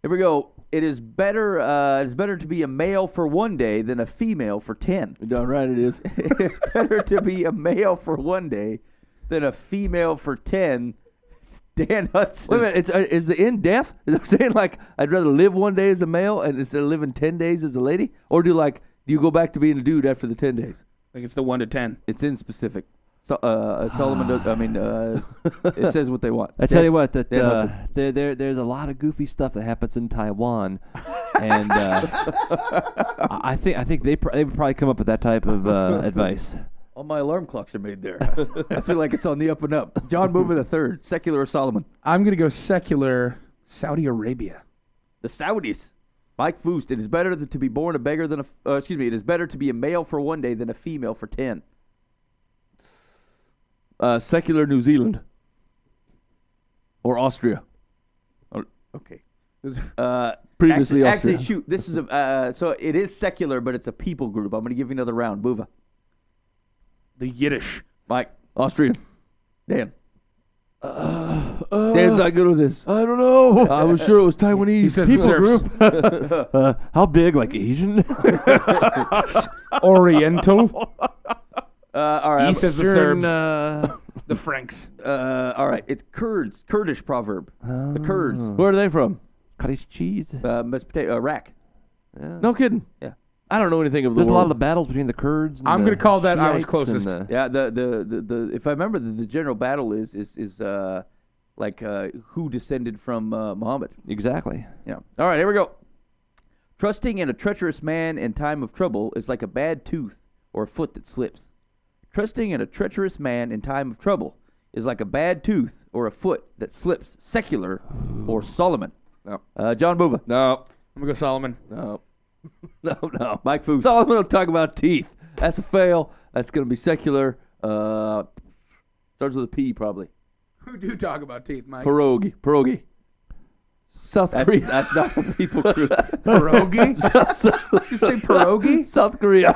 Here we go. It is better to be a male for 1 day than a female for 10. You're darn right it is. It's better to be a male for 1 day than a female for 10. Dan Hudson. Wait a minute, is the end death? Is I'm saying like I'd rather live 1 day as a male and instead of living 10 days as a lady, or do you go back to being a dude after the 10 days? I think it's the 1 to 10. It's in specific. So, Solomon does, it says what they want. I tell you what, that Dan there's a lot of goofy stuff that happens in Taiwan, and I think they would probably come up with that type of advice. All my alarm clocks are made there. I feel like it's on the up and up. John Boomer III, secular or Solomon? I'm going to go secular Saudi Arabia. The Saudis. Mike Foost, it is better to be born a beggar than it is better to be a male for 1 day than a female for 10. Secular New Zealand or Austria. Okay. Previously Austria. Actually, shoot, this is so it is secular, but it's a people group. I'm going to give you another round. Buva. The Yiddish. Mike. Austrian. Dan. Dan's not good with this. I don't know. I was sure it was Taiwanese. He says the Serbs. How big? Like Asian? Oriental. All right. He says the Serbs. Eastern, The Franks. All right. It's Kurdish proverb. The Kurds. Where are they from? cottage cheese. Mesopotamia, Iraq. No kidding. Yeah. I don't know anything of the There's a world. lot of the battles between the Kurds. And I'm going gonna call that I was Shiites closest. and Yeah. The if I remember, the general battle is who descended from Muhammad. exactly. Yeah. All right. Here we go. Trusting in a treacherous man in time of trouble is like a bad tooth or a foot that slips. Trusting in a treacherous man in time of trouble is like a bad tooth or a foot that slips. Secular or Solomon. No. John Bova. No. I'm gonna go Solomon. No. No. Mike Foose. Solomon will talk about teeth. That's a fail. That's going to be secular. Starts with a P, probably. Who do talk about teeth, Mike? Pierogi. South Korea. That's not a people group. Pierogi? You say pierogi? South Korea.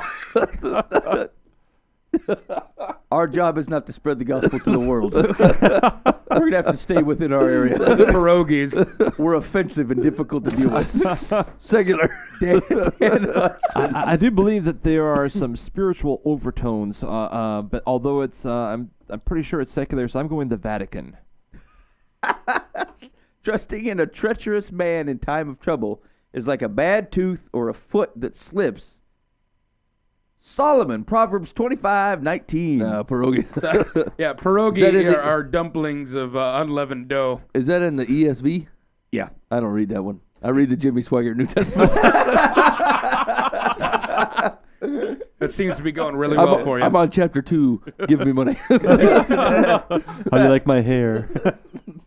Our job is not to spread the gospel to the world. We're going to have to stay within our area. Pierogies. We're offensive and difficult to deal with. Secular. Dan Hudson. I do believe that there are some spiritual overtones, but although it's, I'm pretty sure it's secular, so I'm going the Vatican. Trusting in a treacherous man in time of trouble is like a bad tooth or a foot that slips. Solomon, Proverbs 25:19. Pierogi. Yeah, Is that in pierogi the- are dumplings of unleavened dough. Is that in the ESV? Yeah. I don't read that one. I read the Jimmy Swaggart New Testament. That seems to be going really well for you. I'm on chapter 2. Give me money. How do you like my hair?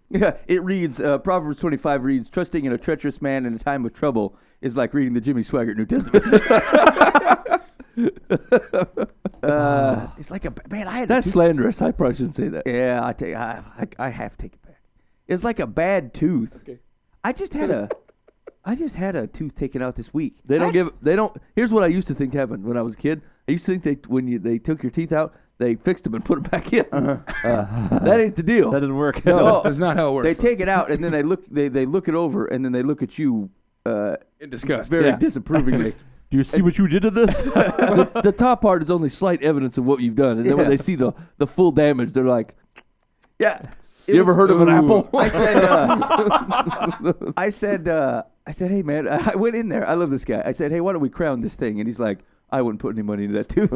Yeah, it reads, Proverbs 25 reads, trusting in a treacherous man in a time of trouble is like reading the Jimmy Swaggart New Testament. It's like a, man, I had That's a slanderous. I probably shouldn't say that. yeah, I have to take it back. It's like a bad tooth. Okay. I just had a tooth taken out this week. They don't. Here's what I used to think happened when I was a kid. I used to think they took your teeth out, they fixed them and put them back in. That ain't the deal. That didn't work. No, That's not how it works. they take it out and then they look it over and then they look at you in disgust. very Yeah. disapprovingly. Do you see what you did to this? The top part is only slight evidence of what you've done, and then when Yeah. they see the full damage, they're like, Yeah. "You ever heard of an apple?" I said, hey man, I went in there. I love this guy. I said, hey, why don't we crown this thing? And he's like, I wouldn't put any money into that tooth.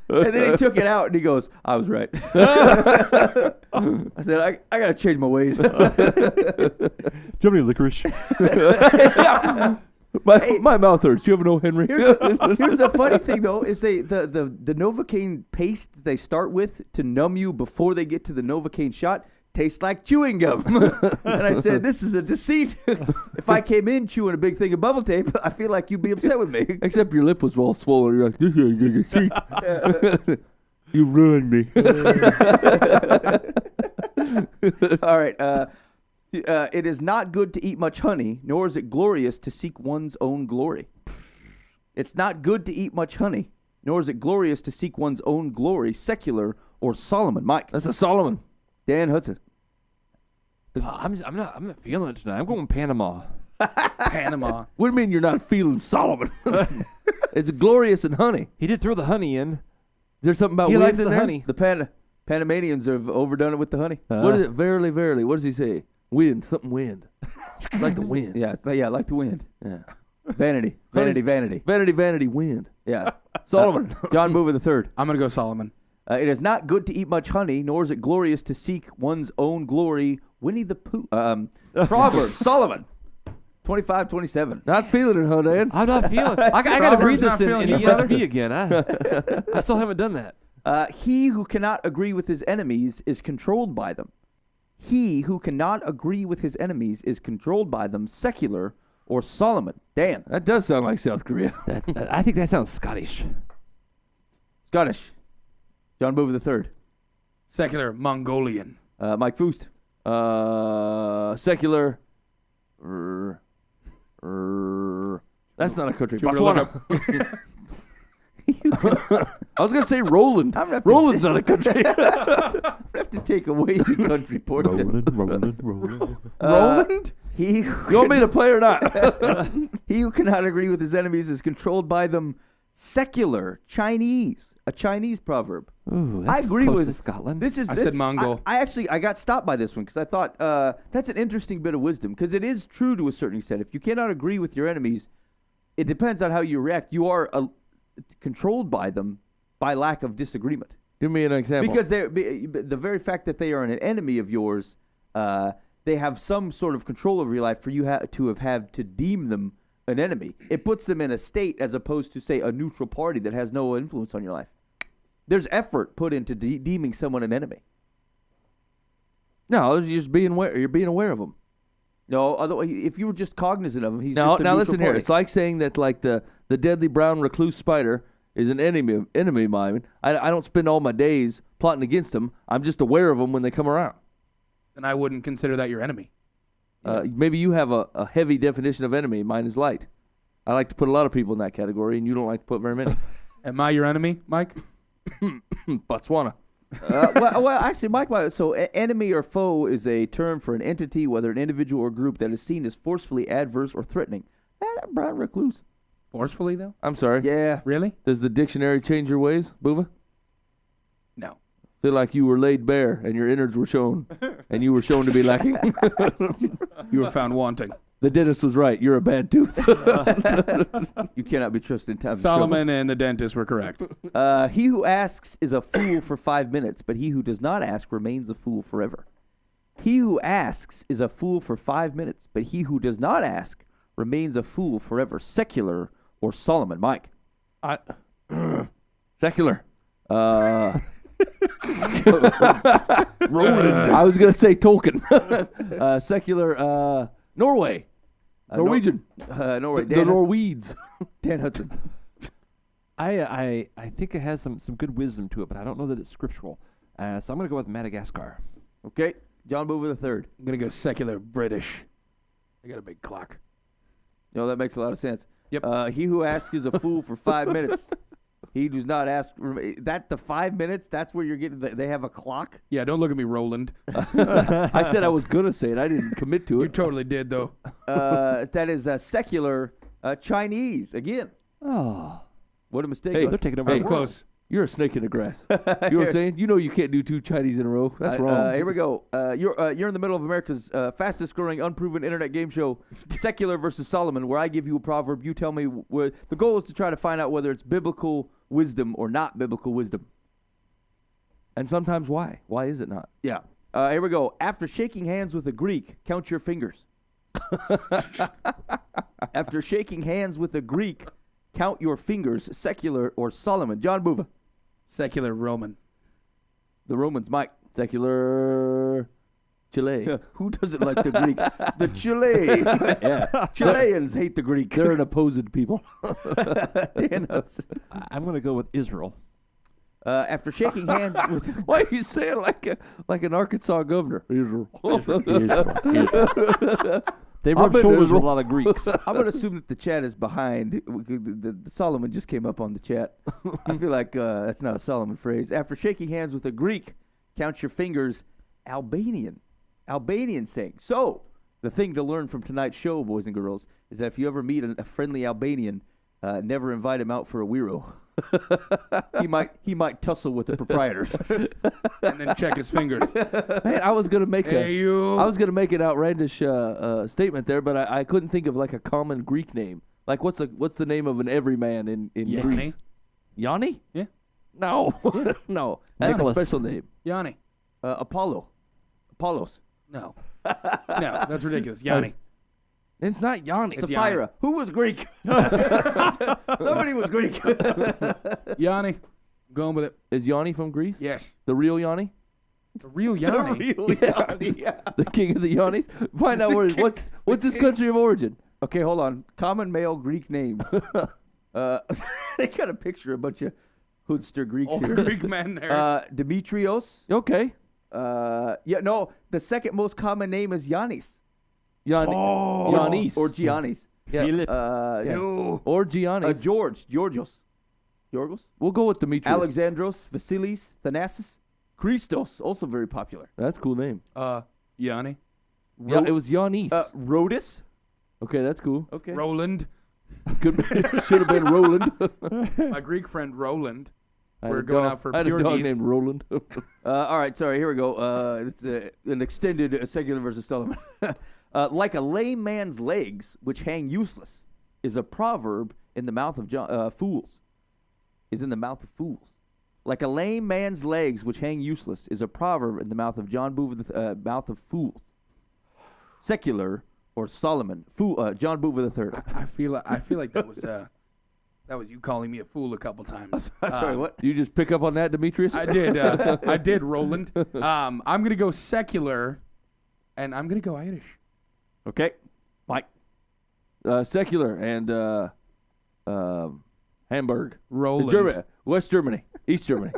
And then he took it out and he goes, I was right. I said, I gotta change my ways. Do you have any licorice? My mouth hurts. Do you ever know Henry? Here's the funny thing though, is the Novocaine paste that they start with to numb you before they get to the Novocaine shot tastes like chewing gum. And I said, this is a deceit. If I came in chewing a big thing of bubble tape, I feel like you'd be upset with me. Except your lip was all swollen. You're like, "This ain't good teeth." You ruined me. All right. It is not good to eat much honey, nor is it glorious to seek one's own glory. It's not good to eat much honey, nor is it glorious to seek one's own glory, secular or Solomon. Mike. That's a Solomon. Dan Hudson. I'm not feeling it tonight. I'm going Panama. Panama. What do you mean you're not feeling Solomon? It's glorious and honey. He did throw the honey in. Is there something about He wind likes in the there? honey. The Panamanians have overdone it with the honey. What is it? Verily, verily. What does he say? Wind. Something wind. Like the wind. Yeah, like the wind. Yeah. Vanity, vanity, vanity. Vanity, vanity, wind. Yeah. Solomon. John Mover the third. I'm going to go Solomon. It is not good to eat much honey, nor is it glorious to seek one's own glory. Winnie the Pooh. Proverbs. Solomon. 25:27. Not feeling it, huh, Dan? I'm not feeling. I got to read Proverbs not this in feeling it, ESV again. I still haven't done that. He who cannot agree with his enemies is controlled by them. He who cannot agree with his enemies is controlled by them. Secular or Solomon. Dan. That does sound like South Korea. I think that sounds Scottish. Scottish. John Mover the third. Secular Mongolian. Mike Foost. Secular. That's not a country. Do you want Botswana. I was going to say Roland. I'm gonna have to- Roland's not a country. I have to take away the country portion. Rolling. Roland? He You want me to play or not? He who cannot agree with his enemies is controlled by them. Secular Chinese, a Chinese proverb. Ooh, I that's agree close with to Scotland. This is. I this, said Mongol. I actually got stopped by this one because I thought that's an interesting bit of wisdom because it is true to a certain extent. If you cannot agree with your enemies, it depends on how you react. You are controlled by them by lack of disagreement. Give me an example. Because the very fact that they are an enemy of yours, they have some sort of control over your life for you to have had to deem them an enemy. It puts them in a state as opposed to, say, a neutral party that has no influence on your life. There's effort put into deeming someone an enemy. No, you're just being aware. You're being aware of them. No, otherwise, if you were just cognizant of him, he's Now, just a now neutral listen here. party. It's like saying that like the deadly brown recluse spider is an enemy of mine. I don't spend all my days plotting against them. I'm just aware of them when they come around. Then I wouldn't consider that your enemy. Maybe you have a heavy definition of enemy. Mine is light. I like to put a lot of people in that category, and you don't like to put very many. Am I your enemy, Mike? Botswana. well, actually, Mike, so enemy or foe is a term for an entity, whether an individual or group, that is seen as forcefully adverse or threatening. That brown recluse. Forcefully, though? I'm sorry. Yeah. Really? Does the dictionary change your ways, Boova? No. Feel like you were laid bare and your innards were shown, and you were shown to be lacking. You were found wanting. The dentist was right. You're a bad tooth. You cannot be trusted in times of Solomon and the dentist were correct. trouble. He who asks is a fool for 5 minutes, but he who does not ask remains a fool forever. He who asks is a fool for 5 minutes, but he who does not ask remains a fool forever. Secular or Solomon. Mike. Secular. Roland. I was going to say Tolkien. Secular. Norway. Norwegian. Norway. The Norwedes. Dan Hudson. I think it has some good wisdom to it, but I don't know that it's scriptural. So I'm going to go with Madagascar. Okay. John Boover the third. I'm going to go secular British. I got a big clock. No, that makes a lot of sense. Yep. He who asks is a fool for 5 minutes. He does not ask. The 5 minutes, that's where you're getting. They have a clock. Yeah, don't look at me, Roland. I said I was going to say it. I didn't commit to You it. totally did, though. That is secular Chinese. Again. Oh. What a mistake. Hey, They're taking over That was the world. close. You're a snake in the grass. You know what I'm saying? You know you can't do two Chinese in a row. That's wrong. Here we go. You're in the middle of America's fastest growing unproven internet game show, Secular versus Solomon, where I give you a proverb. You tell me where. The goal is to try to find out whether it's biblical wisdom or not biblical wisdom. And sometimes why? Why is it not? Yeah. Here we go. After shaking hands with a Greek, count your fingers. After shaking hands with a Greek, count your fingers. Secular or Solomon. John Boova. Secular Roman. The Romans. Mike. Secular Chile. Who doesn't like the Greeks? The Chile. Yeah. Chileans hate the Greek. They're an opposed people. Dan Hudson. I'm going to go with Israel. After shaking hands with Why are you saying like an Arkansas governor? They I rub bet shoulders there's with a lot of Greeks. I'm gonna assume that the chat is behind. The Solomon just came up on the chat. I feel like that's not a Solomon phrase. After shaking hands with a Greek, count your fingers. Albanian saying. So the thing to learn from tonight's show, boys and girls, is that if you ever meet a friendly Albanian, never invite him out for a wiro. he might tussle with the proprietor. And then check his fingers. Man, I was gonna make you. I was gonna make an outlandish statement there, but I couldn't think of like a common Greek name. Like what's the name of an everyman in Yanni. Greece? Yanni? Yeah. No, no, that's Nicholas. a special name. Yanni. Apollos. No. No, that's ridiculous. Yanni. It's not Yanni. It's Sapphira. Who was Greek? Somebody was Greek. Yanni. Going with it. Is Yanni from Greece? Yes. The real Yanni? The real Yanni. The king of the Yannis? Find out what's his country of origin. Okay, hold on. Common male Greek names. They got a picture of a bunch of hoodster Greeks Old here. Greek men there. Demetrios. Okay. The second most common name is Yannis. Yannis. Or Giannis. Yeah. Philip. Yeah. Or Giannis. Georgios. Yorgos. We'll go with Demetrius. Alexandros, Vasilis, Thanasis. Christos, also very popular. That's a cool name. Yanni. Yeah, it was Yannis. Rhodus. Okay, that's cool. Okay. Roland. Should have been Roland. My Greek friend Roland. I had We're a going dog- out for I had pure a dog geese. named Roland. All right, sorry, here we go. It's an extended secular versus Solomon. Like a lame man's legs, which hang useless, is a proverb in the mouth of fools. Is in the mouth of fools. Like a lame man's legs, which hang useless, is a proverb in the mouth of mouth of fools. Secular or Solomon. John Boover III. I feel like that was you calling me a fool a couple times. Sorry, what? You just pick up on that, Demetrius? I did. I did, Roland. I'm gonna go secular, and I'm gonna go Irish. Okay, Mike. Secular and Hamburg. Roland. Germany. West Germany. East Germany.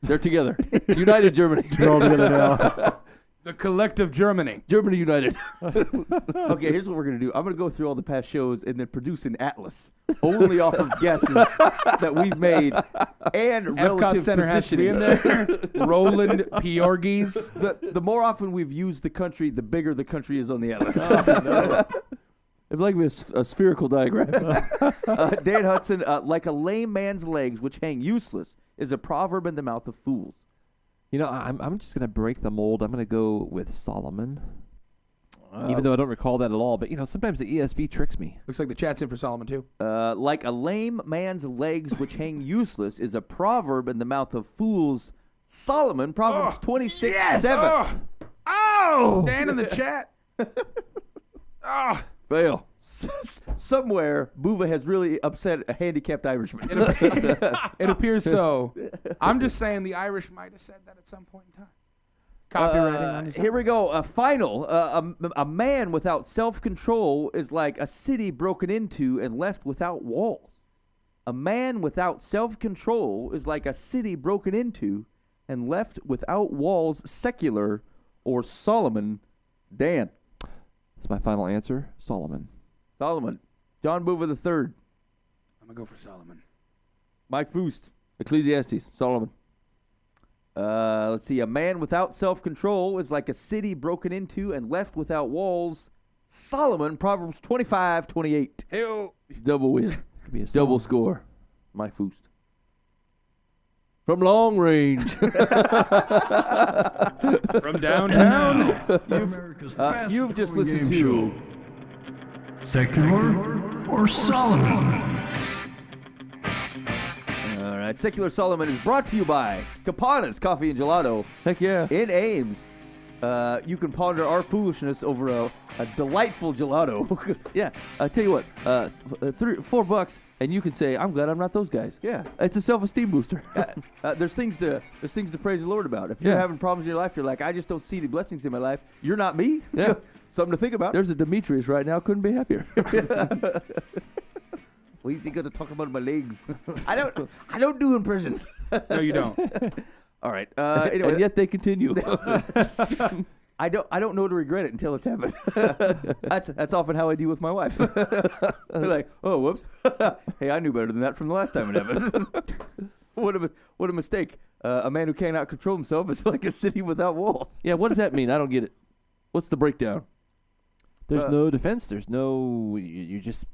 They're together. United Germany. They're all together now. The collective Germany. Germany United. Okay, here's what we're gonna do. I'm gonna go through all the past shows and then produce an atlas only off of guesses that we've made and Epcot relative Center has to be in positioning. there. Roland Piorgis. The more often we've used the country, the bigger the country is on the atlas. It'd like a spherical diagram. Dan Hudson, like a lame man's legs, which hang useless, is a proverb in the mouth of fools. You know, I'm just gonna break the mold. I'm gonna go with Solomon, even though I don't recall that at all. But sometimes the ESV tricks me. Looks like the chat's in for Solomon too. Like a lame man's legs, which hang useless, is a proverb in the mouth of fools. Solomon, Proverbs 26:7. Oh, Dan in the chat. Oh, Fail. Somewhere, Buva has really upset a handicapped Irishman. it appears so. I'm just saying the Irish might have said that at some point in time. Copywriting on his Here we go. A final. A man without self-control is like a city broken into and left without walls. A man without self-control is like a city broken into and left without walls. Secular or Solomon. Dan. That's my final answer. Solomon. Solomon. John Boover III. I'm gonna go for Solomon. Mike Foost. Ecclesiastes. Solomon. Let's see. A man without self-control is like a city broken into and left without walls. Solomon, Proverbs 25:28. Ew. Double win. Could be a Double Solomon. score. Mike Foost. From long range. From downtown. You've just listened to Secular or Solomon? All right. Secular Solomon is brought to you by Capana's Coffee and Gelato Heck yeah. in Ames. You can ponder our foolishness over a delightful gelato. Yeah. I tell you what, $4, and you can say, I'm glad I'm not those guys. Yeah. It's a self-esteem booster. There's things to praise the Lord about. If you're Yeah. having problems in your life, you're like, I just don't see any blessings in my life. You're not me. Yeah. Something to think about. There's a Demetrius right now. Couldn't be happier. What do you think of to talk about my legs? I don't do impressions. No, you don't. All right. Anyway, And yet they continue. I don't know to regret it until it's happened. That's often how I deal with my wife. They're like, oh, whoops. Hey, I knew better than that from the last time it happened. What a mistake. A man who cannot control himself is like a city without walls. Yeah, what does that mean? I don't get it. What's the breakdown? There's no defense. There's no. You just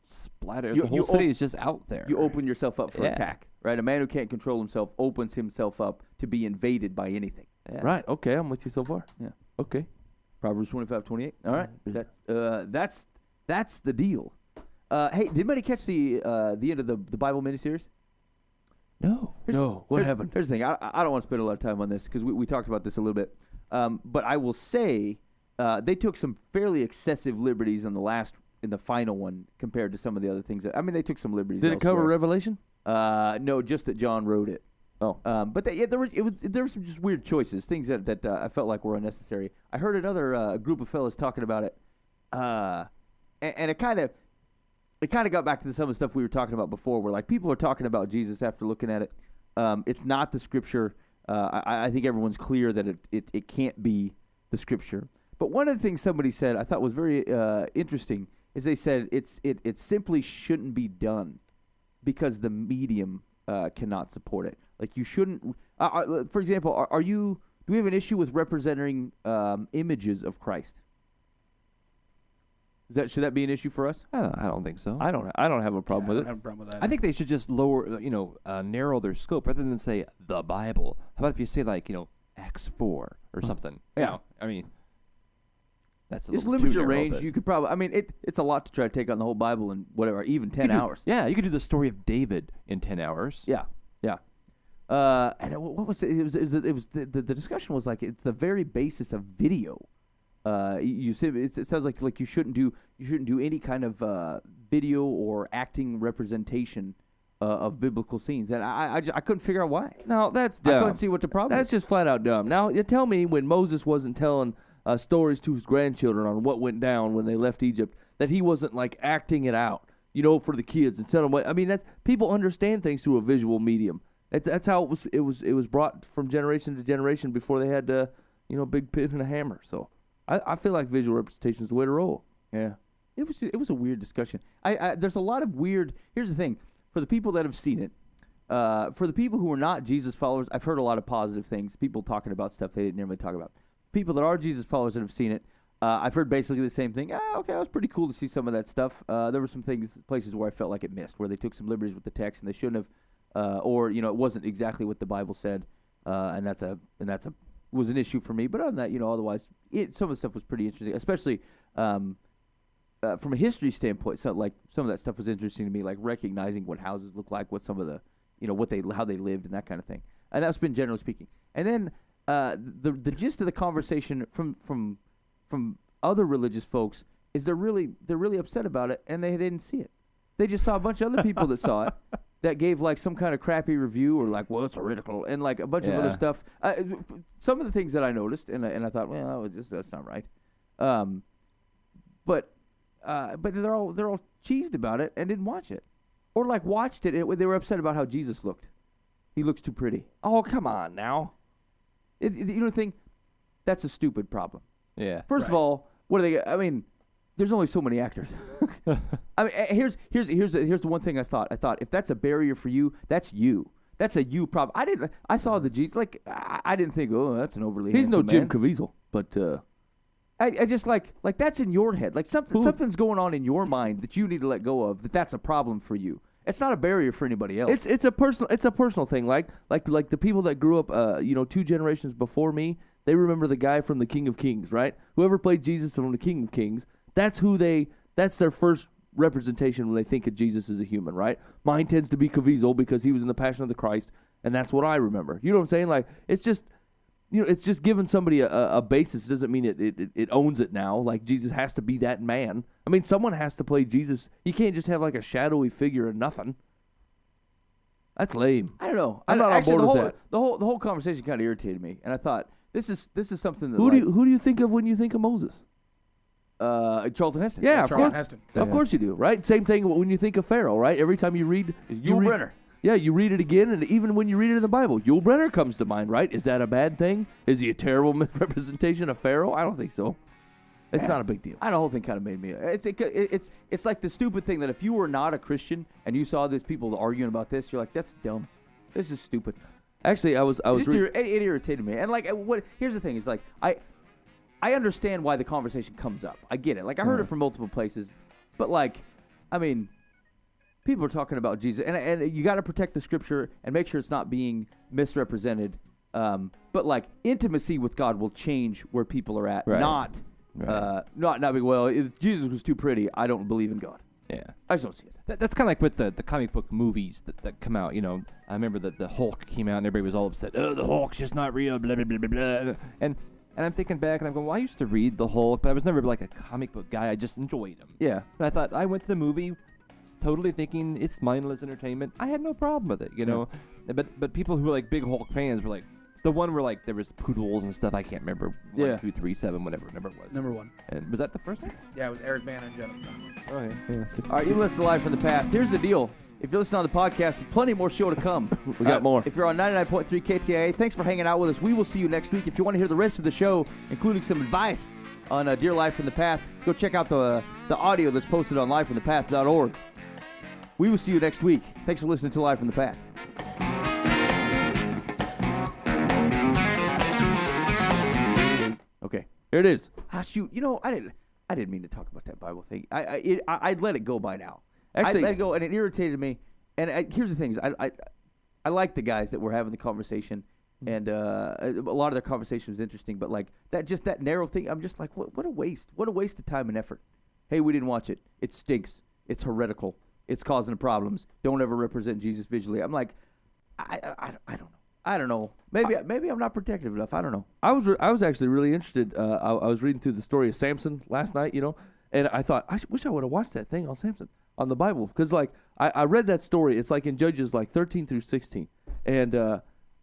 splatter. The whole city is just out there. You open yourself up for attack, right? A man who can't control himself opens himself up to be invaded by anything. Yeah. Right. Okay, I'm with you so far. Yeah. Okay. Proverbs 25:28. All right. That's the deal. Hey, did anybody catch the end of the Bible miniseries? No. What happened? Here's the thing. I don't want to spend a lot of time on this because we talked about this a little bit. But I will say they took some fairly excessive liberties in the final one compared to some of the other things. They took some liberties. Did it cover elsewhere. Revelation? No, just that John wrote it. Oh. But there were some just weird choices, things that I felt like were unnecessary. I heard another group of fellas talking about it, and it kind of got back to some of the stuff we were talking about before, where like people are talking about Jesus after looking at it. It's not the scripture. I think everyone's clear that it can't be the scripture. But one of the things somebody said I thought was very interesting is they said it simply shouldn't be done because the medium cannot support it. Like you shouldn't. For example, do we have an issue with representing images of Christ? Should that be an issue for us? I don't think so. I don't have a problem I with don't it. have a problem with that. I think they should just lower, narrow their scope rather than say the Bible. How about if you say like, Acts 4 or something? Yeah. That's a Just little limit too your narrow, range. but- You could probably. It's a lot to try to take on the whole Bible in whatever, even 10 hours. Yeah, you could do the story of David in 10 hours. Yeah. And what was it? It was the discussion was like it's the very basis of video. You said it sounds like you shouldn't do any kind of video or acting representation of biblical scenes, and I couldn't figure out why. No, that's I dumb. couldn't see what the problem. That's is. just flat out dumb. Now, you tell me when Moses wasn't telling stories to his grandchildren on what went down when they left Egypt, that he wasn't like acting it out, for the kids and telling them what. That's people understand things through a visual medium. That's how it was brought from generation to generation before they had big pin and a hammer. So I feel like visual representation is the way to roll. Yeah, it was a weird discussion. There's a lot of weird. Here's the thing: for the people that have seen it, for the people who are not Jesus followers, I've heard a lot of positive things. People talking about stuff they didn't normally talk about. People that are Jesus followers that have seen it, I've heard basically the same thing. Okay, it was pretty cool to see some of that stuff. There were some places where I felt like it missed, where they took some liberties with the text and they shouldn't have, or it wasn't exactly what the Bible said, and was an issue for me. But other than that, otherwise, some of the stuff was pretty interesting, especially from a history standpoint. So like some of that stuff was interesting to me, like recognizing what houses look like, what some of the, how they lived and that kind of thing. And that's been generally speaking. And then the gist of the conversation from other religious folks is they're really upset about it, and they didn't see it. They just saw a bunch of other people that saw it that gave like some kind of crappy review or like, well, it's heretical, and like a bunch of other stuff. Some of the things that I noticed, and I thought, well, that's not right. But they're all cheesed about it and didn't watch it, or like watched it and they were upset about how Jesus looked. He looks too pretty. Oh, come on now. The thing, that's a stupid problem. Yeah. First of all, what are they? There's only so many actors. Here's the one thing I thought. I thought if that's a barrier for you, that's you. That's a you problem. I saw the Jesus. Like I didn't think, oh, that's an overly. He's no handsome Jim man. Caviezel, but I just like that's in your head. Like something's going on in your mind that you need to let go of. That's a problem for you. It's not a barrier for anybody else. it's a personal thing. Like the people that grew up 2 generations before me, they remember the guy from the King of Kings, right? Whoever played Jesus from the King of Kings, that's their first representation when they think of Jesus as a human, right? Mine tends to be Caviezel because he was in the Passion of the Christ, and that's what I remember. You know what I'm saying? Like it's just it's just giving somebody a basis. It doesn't mean it owns it now. Like Jesus has to be that man. Someone has to play Jesus. You can't just have like a shadowy figure of nothing. That's lame. I don't know. I'm not on board with that. The whole conversation kind of irritated me, and I thought this is something that Who do you think of when you think of Moses? Charlton Heston. Yeah, of Charlton course. Heston. Of course you do, right? Same thing when you think of Pharaoh, right? Every time you read Yul Brynner. Yeah, you read it again, and even when you read it in the Bible, Yul Brynner comes to mind, right? Is that a bad thing? Is he a terrible representation of Pharaoh? I don't think so. It's not a big deal. The whole thing kind of made me. It's like the stupid thing that if you were not a Christian and you saw these people arguing about this, you're like, that's dumb. This is stupid. Actually, I was It irritated me. And like, what? Here's the thing: is like I understand why the conversation comes up. I get it. Like I heard it from multiple places, but like, I mean, people are talking about Jesus, and you got to protect the scripture and make sure it's not being misrepresented. But like, intimacy with God will change where people are at, Right. not being, well, if Jesus was too pretty, I don't believe in God. Yeah. I just don't see it. That's kind of like with the comic book movies that come out. You know, I remember that the Hulk came out and everybody was all upset. Oh, the Hulk's just not real. Blah blah blah blah blah. And I'm thinking back and I'm going, well, I used to read the Hulk, but I was never like a comic book guy. I just enjoyed him. Yeah. And I thought I went to the movie, totally thinking it's mindless entertainment. I had no problem with it, you know. But people who were like big Hulk fans were like, the one where like there was poodles and stuff. I can't remember. Yeah. 1, 2, 3, 7, whatever number it was. Number 1. And was that the first one? Yeah, it was Eric Bana and Jennifer. Oh yeah. Yeah. All right, you listen to Live from the Path. Here's the deal. If you're listening on the podcast, plenty more show to come. We got more. If you're on 99.3 KTIA, thanks for hanging out with us. We will see you next week. If you want to hear the rest of the show, including some advice on Dear Life from the Path, go check out the audio that's posted on livefromthepath.org. We will see you next week. Thanks for listening to Live from the Path. Okay. Here it is. Ah, shoot. You know, I didn't mean to talk about that Bible thing. I'd let it go by now. Actually- I let it go, and it irritated me. And here's the thing: is I like the guys that were having the conversation, and a lot of their conversation was interesting. But like that narrow thing, I'm just like, what a waste! What a waste of time and effort. Hey, we didn't watch it. It stinks. It's heretical. It's causing problems. Don't ever represent Jesus visually. I'm like, I don't know. I don't know. Maybe I'm not protective enough. I don't know. I was actually really interested. I was reading through the story of Samson last night, you know, and I thought I wish I would have watched that thing on Samson on the Bible, because like I read that story. It's like in Judges like 13 through 16, and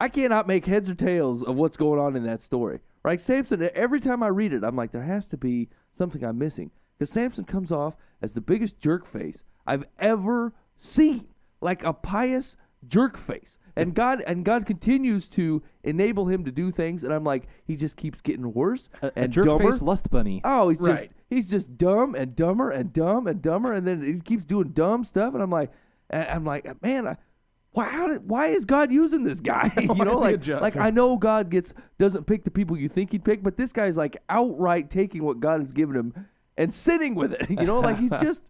I cannot make heads or tails of what's going on in that story. Right, Samson. Every time I read it, I'm like, there has to be something I'm missing, because Samson comes off as the biggest jerk face I've ever seen, like a pious jerk face. And God continues to enable him to do things, and I'm like, he just keeps getting worse and jerk dumber. face lust bunny. Oh, Right. he's just dumb and dumber and dumb and dumber, and then he keeps doing dumb stuff, and I'm like, man, why is God using this guy? You Why know, is he a jerk? like I know God doesn't pick the people you think he'd pick, but this guy's like outright taking what God has given him and sitting with it. You know, like he's just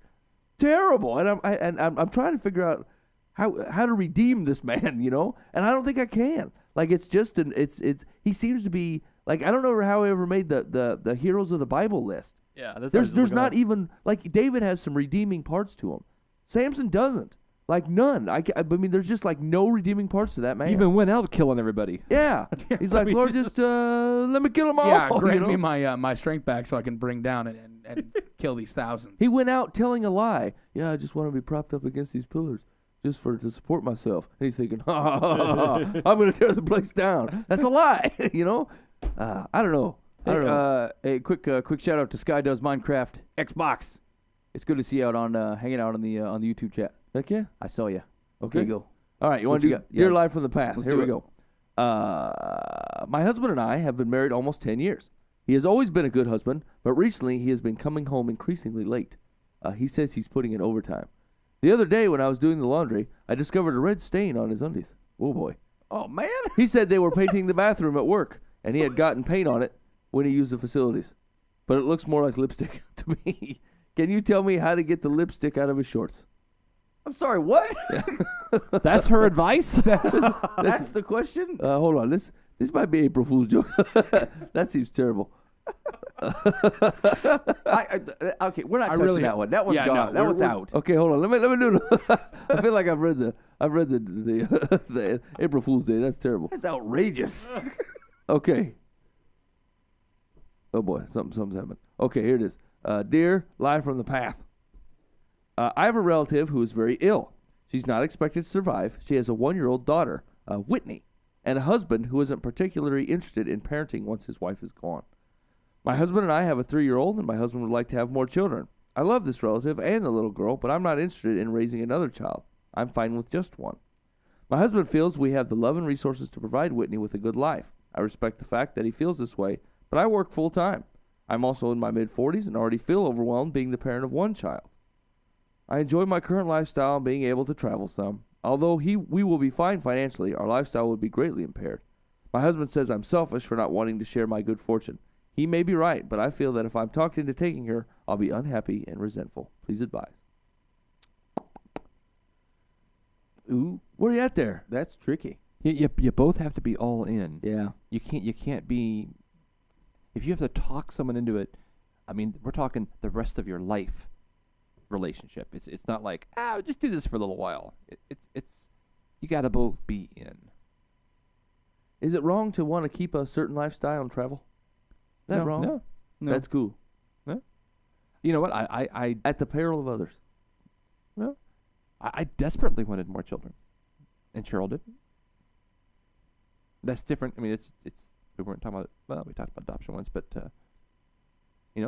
terrible, and I'm trying to figure out how to redeem this man, you know, and I don't think I can. Like it's just he seems to be like, I don't know how he ever made the heroes of the Bible list. Yeah. There's not even, like, David has some redeeming parts to him. Samson doesn't. Like none. I mean, there's just like no redeeming parts to that man. He even went out killing everybody. Yeah. He's like, Lord, just let me kill them all. Yeah, you grant know? me my strength back so I can bring down and kill these thousands. He went out telling a lie. Yeah, I just want to be propped up against these pillars just to support myself. And he's thinking, I'm going to tear the place down. That's a lie, you know? I don't know. A quick shout out to Sky Does Minecraft Xbox. It's good to see you out on hanging out on the YouTube chat. Heck yeah. I saw you. Okay. Go. All right, you What want to you do got? Dear Yeah. Life from the Path. Let's Here do we it. go. My husband and I have been married almost 10 years. He has always been a good husband, but recently he has been coming home increasingly late. He says he's putting in overtime. The other day when I was doing the laundry, I discovered a red stain on his undies. Oh, boy. Oh man. He said they were painting the bathroom at work, and he had gotten paint on it when he used the facilities. But it looks more like lipstick to me. Can you tell me how to get the lipstick out of his shorts? I'm sorry. What? That's her advice. That's the question. Hold on. This might be April Fool's joke. That seems terrible. Okay, we're not touching really- that one. That one's yeah, gone. no, that one's we're- out. Okay, hold on. Let me do it. I feel like I've read the April Fool's Day. That's terrible. That's outrageous. Okay. Oh boy, something's happening. Okay, here it is. Dear Live from the Path. I have a relative who is very ill. She's not expected to survive. She has a 1-year-old daughter, Whitney, and a husband who isn't particularly interested in parenting once his wife is gone. My husband and I have a 3-year-old, and my husband would like to have more children. I love this relative and the little girl, but I'm not interested in raising another child. I'm fine with just one. My husband feels we have the love and resources to provide Whitney with a good life. I respect the fact that he feels this way, but I work full time. I'm also in my mid-40s and already feel overwhelmed being the parent of one child. I enjoy my current lifestyle and being able to travel some. Although we will be fine financially, our lifestyle would be greatly impaired. My husband says I'm selfish for not wanting to share my good fortune. He may be right, but I feel that if I'm talked into taking her, I'll be unhappy and resentful. Please advise. Ooh, Where are you at there? that's tricky. You both have to be all in. Yeah. You can't be. If you have to talk someone into it, I mean, we're talking the rest of your life relationship. It's not like just do this for a little while. It's you got to both be in. Is it wrong to want to keep a certain lifestyle and travel? Is that No, wrong? No. That's cool. You know what? I At the peril of others. desperately wanted more children, and Cheryl didn't. That's different. I mean, it's we weren't talking about. Well, we talked about adoption once, but you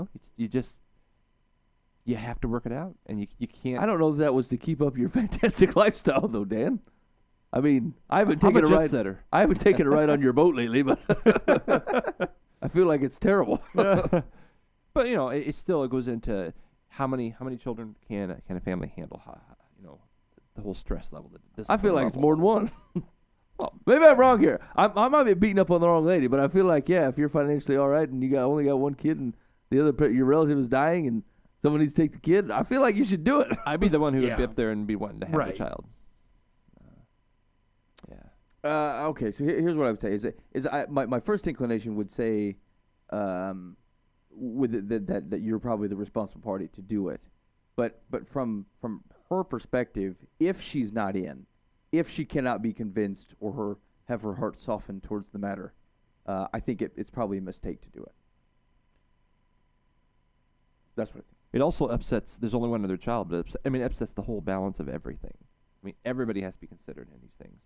have to work it out, and you can't. I don't know if that was to keep up your fantastic lifestyle, though, Dan. I mean, I haven't I'm taken a a jet ride. setter. I haven't taken a ride on your boat lately, but I feel like it's terrible. But it still goes into how many children can a family handle? The whole stress level. I feel like it's more than one. Well, Maybe I'm wrong here. I might be beating up on the wrong lady, but I feel like, if you're financially all right and you only got one kid and the other your relative is dying and someone needs to take the kid, I feel like you should do it. I'd be the one who would Yeah. be up there and be wanting to have Right. the child. Okay, so here's what I would say: my first inclination would say, that you're probably the responsible party to do it, but from her perspective, if she's not in, if she cannot be convinced or have her heart softened towards the matter, I think it's probably a mistake to do it. That's what I think. It also upsets. There's only one other child, but it upsets the whole balance of everything. I mean, everybody has to be considered in these things.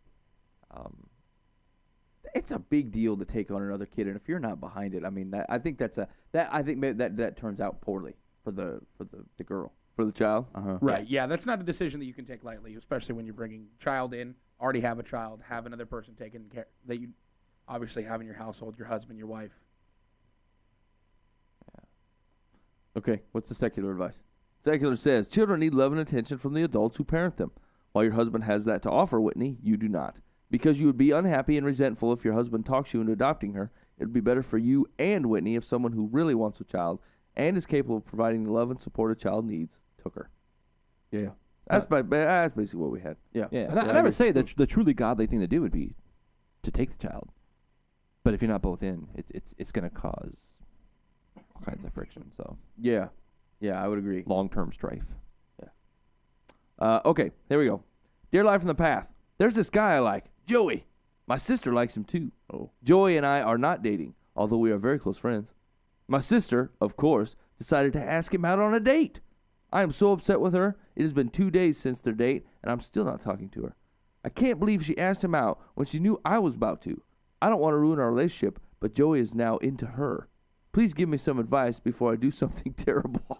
It's a big deal to take on another kid, and if you're not behind it, I mean, I think that turns out poorly for the girl. For the child? Right. Yeah, that's not a decision that you can take lightly, especially when you're bringing child in, already have a child, have another person taking care that you obviously have in your household, your husband, your wife. Okay, what's the secular advice? Secular says, children need love and attention from the adults who parent them. While your husband has that to offer, Whitney, you do not. Because you would be unhappy and resentful if your husband talks you into adopting her, it would be better for you and Whitney if someone who really wants a child and is capable of providing the love and support a child needs took her. Yeah. That's basically what we had. Yeah. Yeah, and I would say that the truly godly thing to do would be to take the child. But if you're not both in, it's going to cause all kinds of friction. So Yeah. Yeah, I would agree. long-term strife. Okay, here we go. Dear Life from the Path, there's this guy I like, Joey. My sister likes him too. Joey and I are not dating, although we are very close friends. My sister, of course, decided to ask him out on a date. I am so upset with her. It has been 2 days since their date, and I'm still not talking to her. I can't believe she asked him out when she knew I was about to. I don't want to ruin our relationship, but Joey is now into her. Please give me some advice before I do something terrible.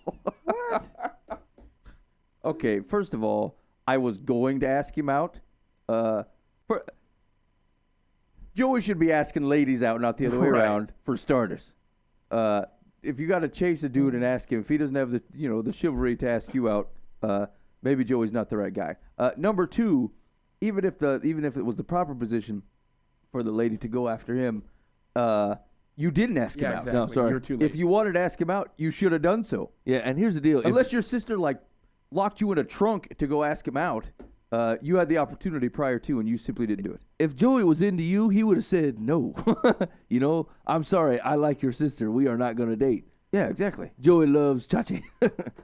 Okay, first of all, I was going to ask him out. Joey should be asking ladies out, not the other way Right. around, for starters. If you got to chase a dude and ask him, if he doesn't have the chivalry to ask you out, maybe Joey's not the right guy. Number two, even if it was the proper position for the lady to go after him, you didn't ask him Yeah, out. exactly. No, sorry. You're too late. If you wanted to ask him out, you should have done so. Yeah, and here's the deal. Unless your sister locked you in a trunk to go ask him out, you had the opportunity prior to, and you simply didn't do it. If Joey was into you, he would have said no. I'm sorry, I like your sister. We are not going to date. Yeah, exactly. Joey loves Chachi.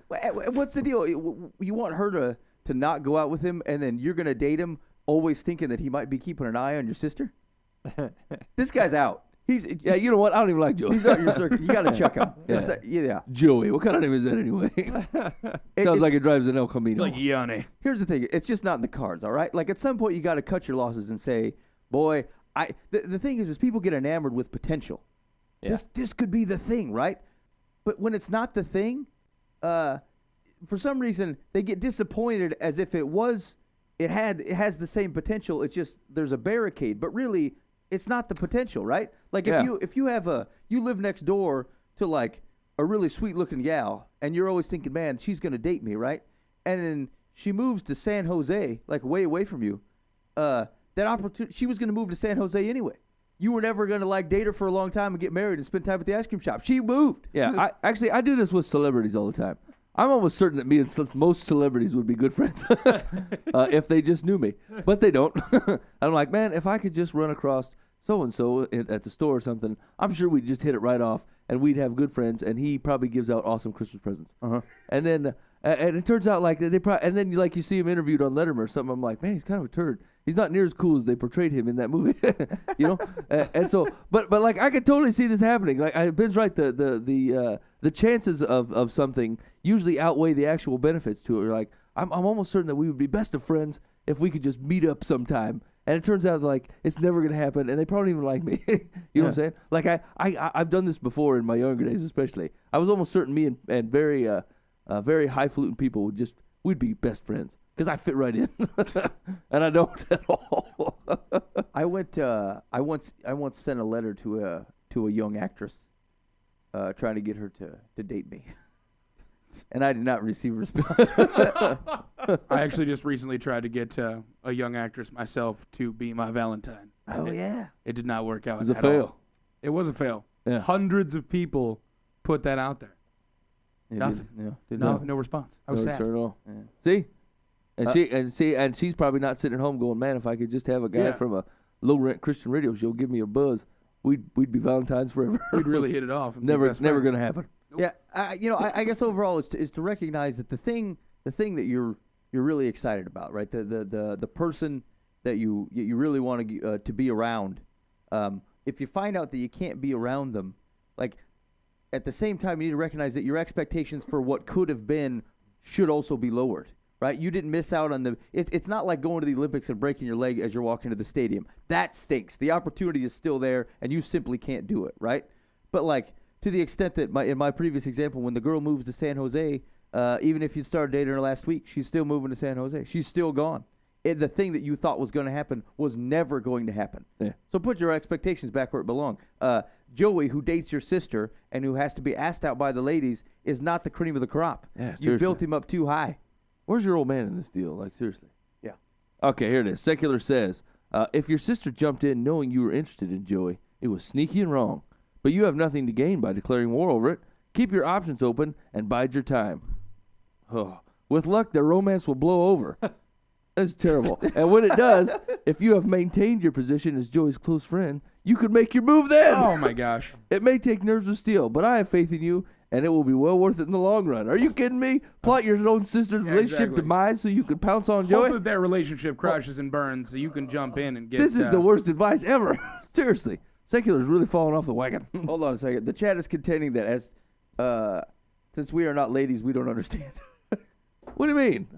What's the deal? You want her to not go out with him, and then you're gonna date him, always thinking that he might be keeping an eye on your sister? This guy's out. Yeah, you know what? I don't even like Joey. He's out your circuit. You gotta check him. Yeah. Joey, what kind of name is that anyway? Sounds like he drives an El Camino. like Yanni. Here's the thing. It's just not in the cards, all right? Like, at some point, you got to cut your losses and say, boy, the thing is people get enamored with potential. This could be the thing, right? But when it's not the thing, for some reason they get disappointed as if it has the same potential. It's just there's a barricade, but really it's not the potential, right? Like if you live next door to like a really sweet looking gal and you're always thinking, man, she's gonna date me, right? And then she moves to San Jose, like way away from you. That opportunity, she was gonna move to San Jose anyway. You were never gonna like date her for a long time and get married and spend time at the ice cream shop. She moved. Yeah, I do this with celebrities all the time. I'm almost certain that me and most celebrities would be good friends if they just knew me, but they don't. I'm like, man, if I could just run across so and so at the store or something, I'm sure we'd just hit it right off, and we'd have good friends. And he probably gives out awesome Christmas presents. And then and it turns out like and then like you see him interviewed on Letterman or something. I'm like, man, he's kind of a turd. He's not near as cool as they portrayed him in that movie, you know. And so, but like I could totally see this happening. Like Ben's right. The chances of something usually outweigh the actual benefits to it. Like I'm almost certain that we would be best of friends if we could just meet up sometime. And it turns out like it's never gonna happen, and they probably don't even like me. You know what I'm saying? Like I've done this before in my younger days, especially. I was almost certain me and very highfalutin people we'd be best friends because I fit right in, and I don't at all. I once sent a letter to a young actress, trying to get her to date me, and I did not receive a response. I actually just recently tried to get a young actress myself to be my Valentine. It did not work out. It was a at fail. all. It was a fail. Yeah. Hundreds of people put that out there. Yeah, Nothing. did No, not. no response. I was sad. Sure at all. Yeah. See, and she's probably not sitting at home going, man, if I could just have a guy from a low rent Christian radio show give me a buzz, we'd be Valentines forever. We'd really hit it off. And be never best friends. gonna happen. Yeah, I guess overall is to recognize that the thing that you're really excited about, right? The person that you really want to be around. If you find out that you can't be around them, like at the same time, you need to recognize that your expectations for what could have been should also be lowered, right? You didn't miss out on it's not like going to the Olympics and breaking your leg as you're walking to the stadium. That stinks. The opportunity is still there, and you simply can't do it, right? But like to the extent that in my previous example, when the girl moves to San Jose, even if you started dating her last week, she's still moving to San Jose. She's still gone. The thing that you thought was going to happen was never going to happen. Yeah. So put your expectations back where it belong. Joey, who dates your sister and who has to be asked out by the ladies, is not the cream of the crop. Yeah, you seriously. built him up too high. Where's your old man in this deal? Like, seriously. Yeah. Okay, here it is. Secular says, if your sister jumped in knowing you were interested in Joey, it was sneaky and wrong. But you have nothing to gain by declaring war over it. Keep your options open and bide your time. Oh, with luck, the romance will blow over. That's terrible. And when it does, if you have maintained your position as Joey's close friend, you could make your move then. Oh my gosh. It may take nerves of steel, but I have faith in you, and it will be well worth it in the long run. Are you kidding me? Plot your own sister's relationship exactly. demise so you could pounce on Hope Joey? that their relationship crashes and burns so you can jump in and get. This is the worst advice ever. Seriously. Secular's really falling off the wagon. Hold on a second. The chat is contending that since we are not ladies, we don't understand. What do you mean?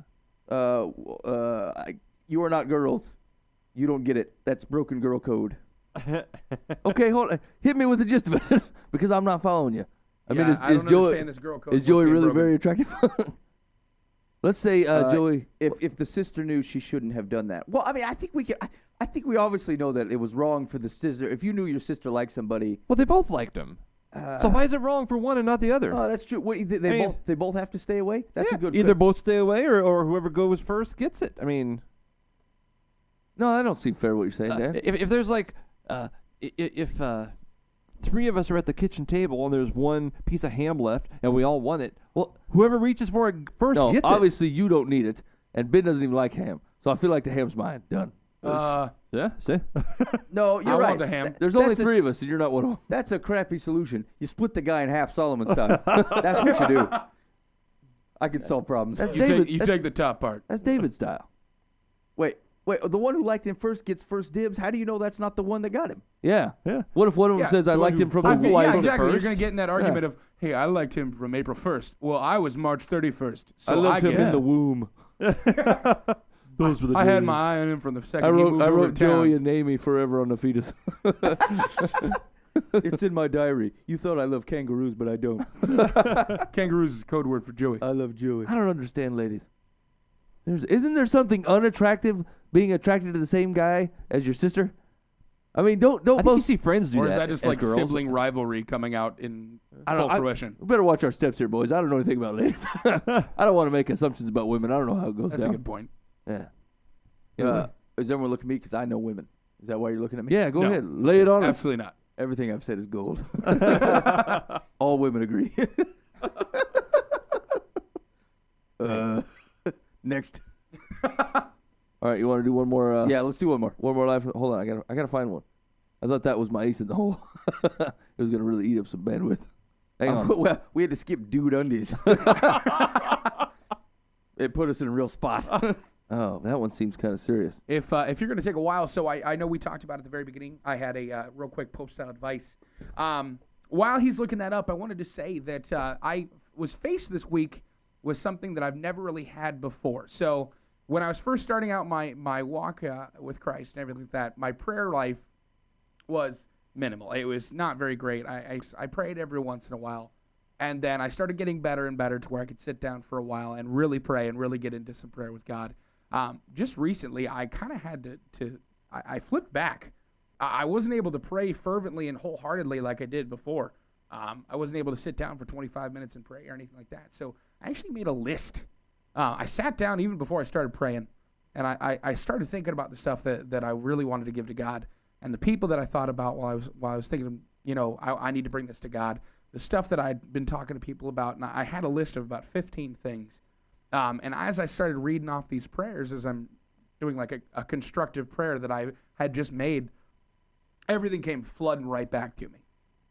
You are not girls. You don't get it. That's broken girl code. Okay, hold on. Hit me with the gist of it because I'm not following you. I mean, I is don't Joey understand this girl code. is Joey What's being really broken? very attractive? Let's say Joey. If the sister knew, she shouldn't have done that. Well, I mean, I think we obviously know that it was wrong for the sister. If you knew your sister liked somebody, Well, they both liked him. So why is it wrong for one and not the other? oh, that's true. What, they both have to stay away. That's a good. Either quiz. both stay away or whoever goes first gets it. I mean, No, that don't seem fair what you're saying, Dan. if there's like, if three of us are at the kitchen table and there's one piece of ham left and we all want it, well, whoever reaches for it first No, gets it. obviously you don't need it, and Ben doesn't even like ham, so I feel like the ham's mine. Done. Yeah, see? No, you're I right. want the ham. There's only That's a- 3 of us, and you're not one of them. That's a crappy solution. You split the guy in half, Solomon style. That's what you do. I can solve problems. That's You David. take the top part. That's David's style. Wait. The one who liked him first gets first dibs. How do you know that's not the one that got him? Yeah. Yeah. What if one of them Yeah, says, I the one liked who- him from I the mean, Hawaii yeah, exactly. You're first? going to get in that argument of, hey, I liked him from April 1st. Well, I was March 31st. So I loved get him it. in the womb. Those were the I had days. my eye on him from the second I he wrote moved over to Joey town. and Amy forever on the fetus. It's in my diary. You thought I love kangaroos, but I don't. Kangaroos is code word for Joey. I love Joey. I don't understand, ladies. Isn't there something unattractive being attracted to the same guy as your sister? I mean, don't I think you both. see friends do Or that. is that just as like girls. sibling rivalry coming out in full fruition? We better watch our steps here, boys. I don't know anything about ladies. I don't want to make assumptions about women. I don't know how it goes That's a down. good point. Yeah. Is everyone looking at me? Because I know women. Is that why you're looking at me? Yeah, go No. ahead. Lay it on us. Absolutely not. Everything I've said is gold. All women agree. Next. All right, you want to do one more? Yeah, let's do one more. One more live. Hold on, I gotta find one. I thought that was my ace in the hole. It was gonna really eat up some bandwidth. Hang on. Well, we had to skip Dude Undies. It put us in a real spot. Oh, that one seems kind of serious. If you're going to take a while, so I know we talked about it at the very beginning. I had a real quick post-style advice. While he's looking that up, I wanted to say that I was faced this week with something that I've never really had before. So when I was first starting out my walk with Christ and everything like that, my prayer life was minimal. It was not very great. I prayed every once in a while. And then I started getting better and better to where I could sit down for a while and really pray and really get into some prayer with God. Just recently, I kind of had I flipped back. I wasn't able to pray fervently and wholeheartedly like I did before. I wasn't able to sit down for 25 minutes and pray or anything like that. So I actually made a list. I sat down even before I started praying, and I started thinking about the stuff that I really wanted to give to God and the people that I thought about while I was thinking, I need to bring this to God. The stuff that I'd been talking to people about, and I had a list of about 15 things. And as I started reading off these prayers, as I'm doing like a constructive prayer that I had just made, everything came flooding right back to me.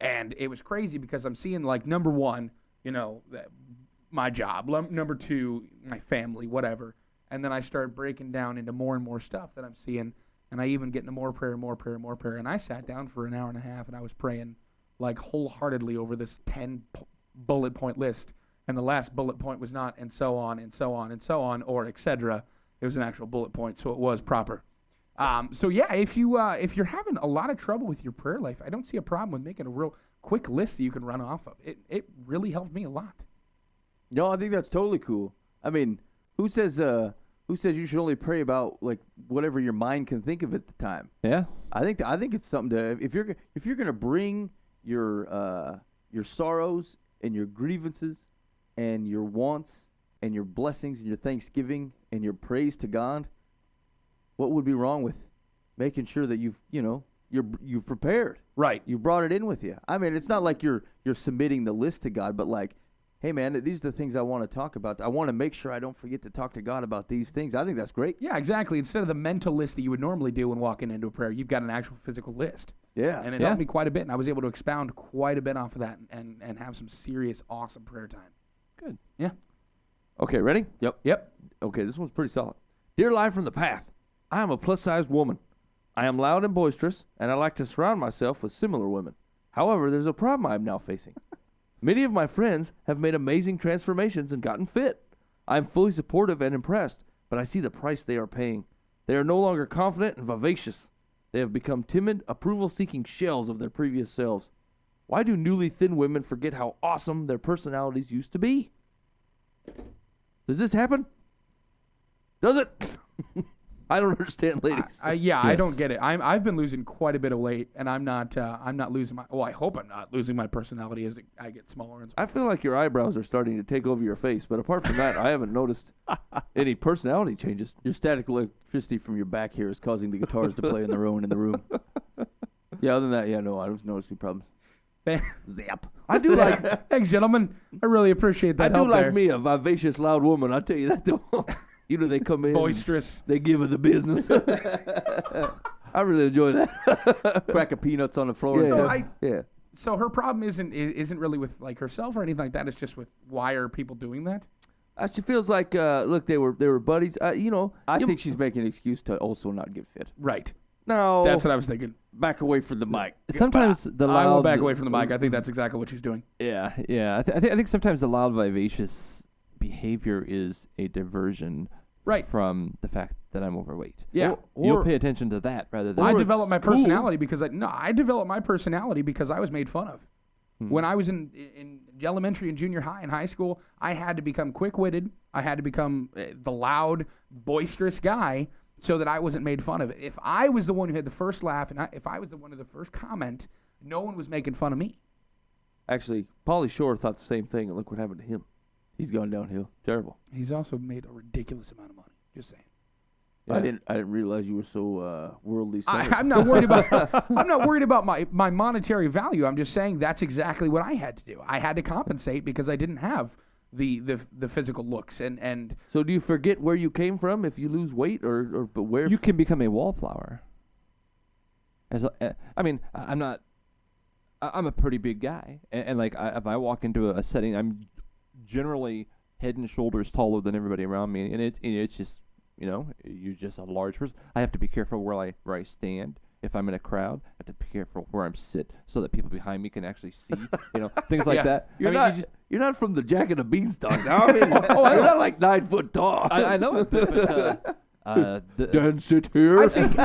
And it was crazy because I'm seeing like number one, my job, number two, my family, whatever. And then I started breaking down into more and more stuff that I'm seeing. And I even get into more prayer. And I sat down for an hour and a half and I was praying like wholeheartedly over this 10 bullet point list. And the last bullet point was not and so on and so on and so on or etc. It was an actual bullet point, so it was proper. So yeah, if you're having a lot of trouble with your prayer life, I don't see a problem with making a real quick list that you can run off of. It really helped me a lot. No, I think that's totally cool. I mean, who says you should only pray about like whatever your mind can think of at the time? Yeah. I think it's something to if you're gonna bring your sorrows and your grievances and your wants and your blessings and your thanksgiving and your praise to God, what would be wrong with making sure that you've prepared? Right. You brought it in with you. I mean, it's not like you're submitting the list to God, but like, hey man, these are the things I want to talk about. I want to make sure I don't forget to talk to God about these things. I think that's great. Yeah, exactly. Instead of the mental list that you would normally do when walking into a prayer, you've got an actual physical list. Yeah. And it helped me quite a bit, and I was able to expound quite a bit off of that and have some serious, awesome prayer time. Good. Yeah. Okay, ready? Yep. Okay, this one's pretty solid. Dear Live from the Path, I am a plus-sized woman. I am loud and boisterous, and I like to surround myself with similar women. However, there's a problem I am now facing. Many of my friends have made amazing transformations and gotten fit. I am fully supportive and impressed, but I see the price they are paying. They are no longer confident and vivacious. They have become timid, approval-seeking shells of their previous selves. Why do newly thin women forget how awesome their personalities used to be? Does this happen? Does it? I don't understand, ladies. I don't get it. I've been losing quite a bit of weight, and I'm not losing my. Well, I hope I'm not losing my personality as I get smaller and smaller. I feel like your eyebrows are starting to take over your face, but apart from that, I haven't noticed any personality changes. Your static electricity from your back here is causing the guitars to play on their own in the room. Yeah, other than that, no, I don't notice any problems. Zap. I do like. Thanks, gentlemen. I really appreciate that. I do help like there. me a vivacious, loud woman. I'll tell you that though. They come in, Boisterous. they give her the business. I really enjoy that. Crack of peanuts on the floor. Yeah. And stuff. Yeah. So her problem isn't really with like herself or anything like that. It's just with why are people doing that? She feels like look, they were buddies. I think she's making an excuse to also not get fit. Right. No, That's what I was thinking. Back away from the mic. Sometimes the I will loud. back away from the mic. I think that's exactly what she's doing. Yeah. I think sometimes the loud, vivacious behavior is a diversion Right. from the fact that I'm overweight. Yeah. You'll pay attention to that rather than I it's developed my cool. personality because I developed my personality because I was made fun of. When I was in elementary and junior high and high school, I had to become quick-witted. I had to become the loud, boisterous guy so that I wasn't made fun of. If I was the one who had the first laugh and if I was the one with the first comment, no one was making fun of me. Actually, Pauly Shore thought the same thing, and look what happened to him. He's gone downhill. Terrible. He's also made a ridiculous amount of money. Just saying. I didn't realize you were so worldly. I'm not worried about. I'm not worried about my monetary value. I'm just saying that's exactly what I had to do. I had to compensate because I didn't have the physical looks and. So do you forget where you came from if you lose weight, or but where? You can become a wallflower. I'm a pretty big guy, and like if I walk into a setting, I'm generally head and shoulders taller than everybody around me, and it's just. You're just a large person. I have to be careful where I stand. If I'm in a crowd, I have to be careful where I'm sit so that people behind me can actually see. Things like that. You're not from the Jack and the Beanstalk. No? You're not like 9 foot tall. I know it, but Dan, sit here. I think.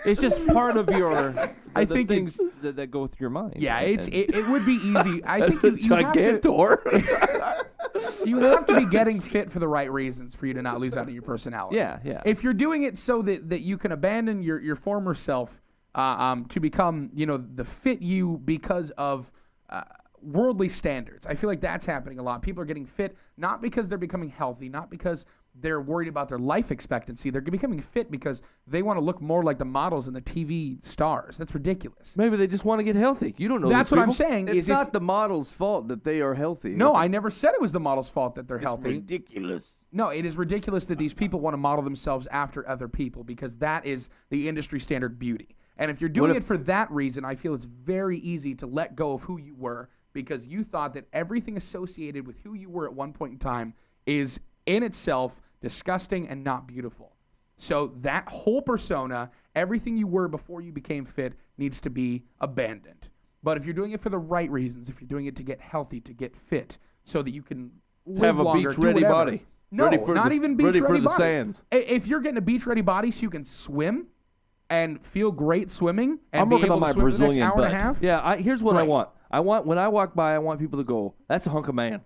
it's just part of your. I the think things that go through your mind. Yeah, and- it would be easy. I think you have to. Gigantor. You have to be getting fit for the right reasons for you to not lose out on your personality. Yeah. If you're doing it so that you can abandon your former self to become, the fit you because of worldly standards. I feel like that's happening a lot. People are getting fit not because they're becoming healthy, not because they're worried about their life expectancy. They're becoming fit because they want to look more like the models and the TV stars. That's ridiculous. Maybe they just want to get healthy. You don't know. That's these what I'm people. saying. It's is not the model's fault that they are healthy. No, I never said it was the model's fault that they're It's healthy. ridiculous. No, it is ridiculous that these people want to model themselves after other people because that is the industry standard beauty. And if you're doing it for that reason, I feel it's very easy to let go of who you were because you thought that everything associated with who you were at one point in time is in itself disgusting and not beautiful. So that whole persona, everything you were before you became fit, needs to be abandoned. But if you're doing it for the right reasons, if you're doing it to get healthy, to get fit, so that you can live Have a longer, do beach-ready whatever. body. No, Ready for not the- even ready beach-ready for the body. sands. If you're getting a beach-ready body so you can swim and feel great swimming and I'm be working able on to my swim for the next Brazilian hour and a butt. half, Yeah, here's what I Right. want. When I walk by, I want people to go, "That's a hunk of man."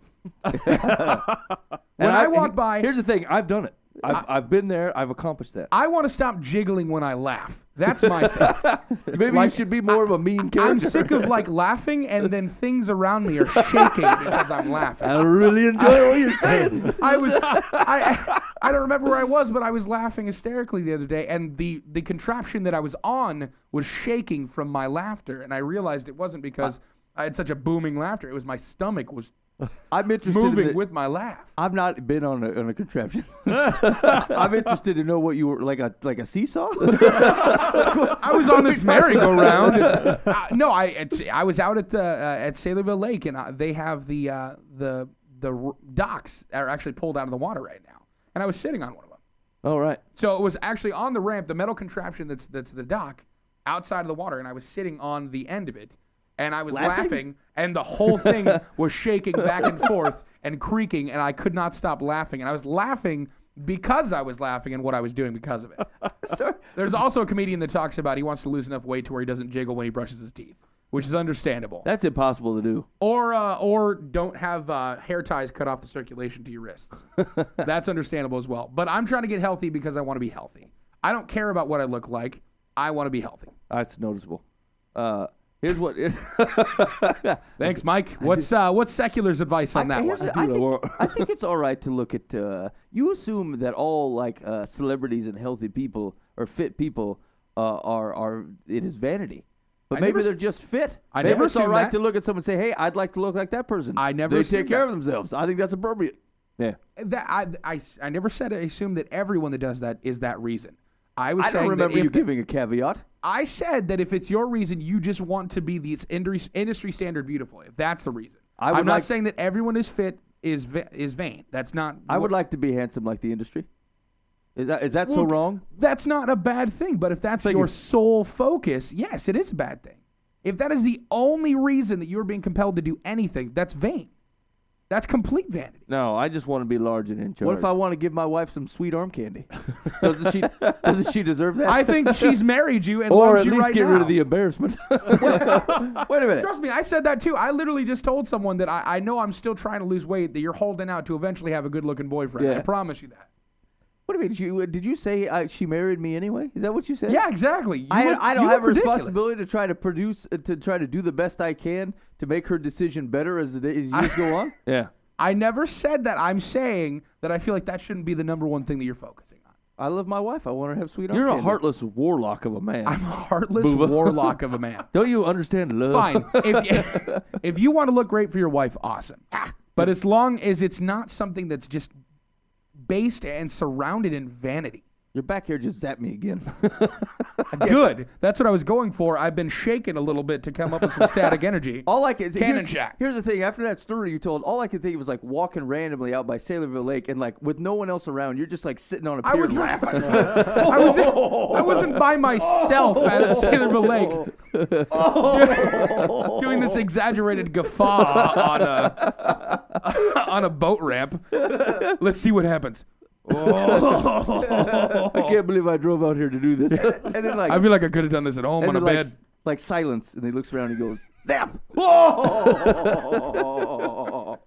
When I walk by- here's the thing: I've done it. I've been there. I've accomplished that. I want to stop jiggling when I laugh. That's my thing. Maybe you should be more of a mean character. I'm sick of laughing and then things around me are shaking because I'm laughing. I really enjoy what you're saying. I don't remember where I was, but I was laughing hysterically the other day, and the contraption that I was on was shaking from my laughter, and I realized it wasn't because I had such a booming laughter. It was my stomach was I'm interested moving in with my laugh. I've not been on a contraption. I'm interested to know what you were like a seesaw. I was on this merry-go-round. No, I was out at Sailorville Lake, and they have the docks are actually pulled out of the water right now, and I was sitting on one of them. All right. So it was actually on the ramp, the metal contraption that's the dock, outside of the water, and I was sitting on the end of it, and I was laughing and the whole thing was shaking back and forth and creaking, and I could not stop laughing, and I was laughing because I was laughing and what I was doing because of it. Sorry. There's also a comedian that talks about he wants to lose enough weight to where he doesn't jiggle when he brushes his teeth, which is understandable. That's impossible to do. Or don't have hair ties cut off the circulation to your wrists. That's understandable as well. But I'm trying to get healthy because I want to be healthy. I don't care about what I look like. I want to be healthy. That's noticeable. Here's what. Thanks, Mike. What's Secular's advice on that Here's one? the- I think it's all right to look at. You assume that all celebrities and healthy people or fit people are it is vanity, but I maybe never they're just fit. I Maybe never it's all assumed right that. to look at someone and say, "Hey, I'd like to look like that person." I never They assumed take care that. of themselves. I think that's appropriate. Yeah. That I never said I assume that everyone that does that is that reason. I was I saying don't remember that you if giving a caveat. I said that if it's your reason, you just want to be the industry standard beautiful. If that's the reason, I would I'm not like- saying that everyone is fit is vain. That's not. I would what- like to be handsome like the industry. Is that so Well, wrong? That's not a bad thing, but if that's Thank your you. sole focus, yes, it is a bad thing. If that is the only reason that you're being compelled to do anything, that's vain. That's complete vanity. No, I just want to be large and in charge. What if I want to give my wife some sweet arm candy? Doesn't she deserve that? I think she's married you and or loves at you least right get now. rid of the embarrassment. Wait a minute. Trust me, I said that too. I literally just told someone that I know I'm still trying to lose weight, that you're holding out to eventually have a good-looking boyfriend. Yeah. I promise you that. What do you mean? Did you say she married me anyway? Is that what you said? Yeah, exactly. I don't you have a look ridiculous. responsibility to try to do the best I can to make her decision better as the days years go on. Yeah. I never said that. I'm saying that I feel like that shouldn't be the number one thing that you're focusing on. I love my wife. I want her to have sweet arm You're a candy. heartless warlock of a man. I'm a heartless warlock of a man. Don't you understand love? Fine. If you want to look great for your wife, awesome. But as long as it's not something that's just based and surrounded in vanity. Your back hair just zapped me again. Good. That's what I was going for. I've been shaking a little bit to come up with some static energy. All I can Cannon Jack. Here's the thing. After that story you told, all I could think was like walking randomly out by Sailorville Lake and like with no one else around, you're just like sitting on a pier I was laughing. I wasn't by myself at Sailorville Lake doing this exaggerated guffaw on a boat ramp. Let's see what happens. I can't believe I drove out here to do this. And then like I feel like I could have done this at home and on a then, bed. like silence, and he looks around and he goes, "Zap!" I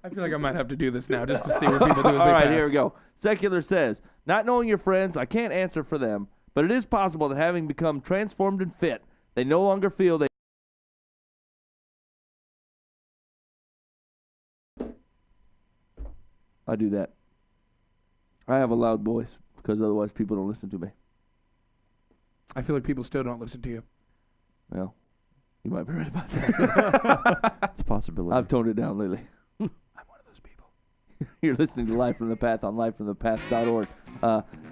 feel like I might have to do this now just to see what people do as they All right, pass. here we go. Secular says, not knowing your friends, I can't answer for them, but it is possible that having become transformed and fit, they no longer feel they. I do that. I have a loud voice because otherwise people don't listen to me. I feel like people still don't listen to you. Well, you might be right about that. It's a possibility. I've toned it down lately. I'm one of those people. You're listening to Live from the Path on livefromthepath.org.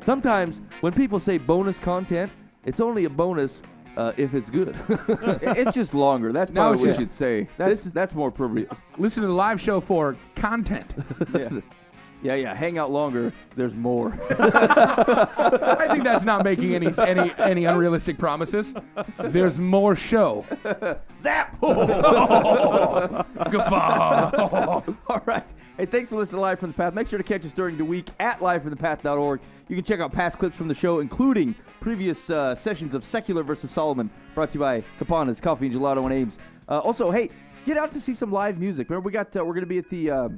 Sometimes when people say bonus content, it's only a bonus if it's good. It's just longer. That's No, probably it's what we just- should say. That's more appropriate. Listen to the live show for content. Yeah. Hang out longer. There's more. I think that's not making any unrealistic promises. There's more show. Zap! Guffaw. All right. Hey, thanks for listening to Live from the Path. Make sure to catch us during the week at livefromthepath.org. You can check out past clips from the show, including previous sessions of Secular versus Solomon, brought to you by Capanas, Coffee and Gelato and Ames. Also, hey, get out to see some live music. Remember, we're going to be at the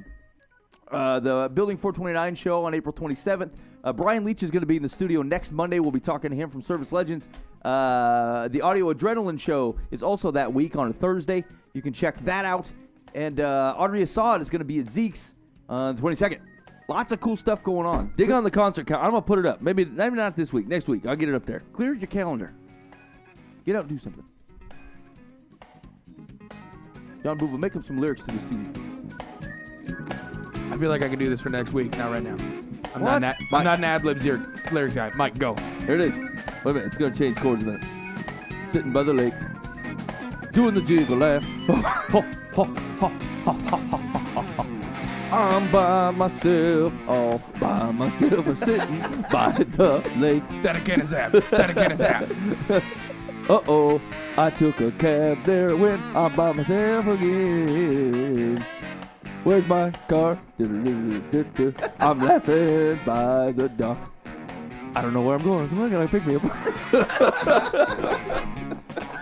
Building 429 show on April 27th. Brian Leach is going to be in the studio next Monday. We'll be talking to him from Service Legends. The Audio Adrenaline show is also that week on a Thursday. You can check that out. And Audrey Assad is going to be at Zeke's on the 22nd. Lots of cool stuff going on. Dig on the concert calendar. I'm going to put it up. Maybe not this week. Next week. I'll get it up there. Clear your calendar. Get out and do something. John Booba, make up some lyrics to this tune. I feel like I can do this for next week, not right now. I'm What? not an ad-libs lyrics guy. Mike, go. Here it is. Wait a minute. It's going to change chords a minute. Sitting by the lake. Doing the jiggle laugh. I'm by myself. All by myself. I'm sitting by the lake. That again is app. That again is app. Uh-oh. I took a cab there when I'm by myself again. Where's my car? I'm laughing by the dock. I don't know where I'm going. Somebody's gonna pick me up.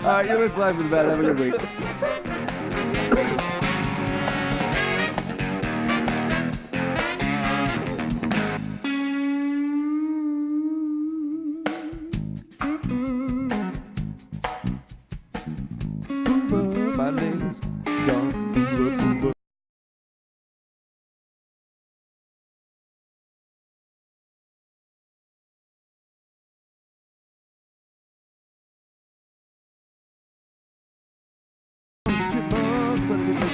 All right, you're listening Live from the Path. Have a good week. My name is John Booba. Chipmunks, but it is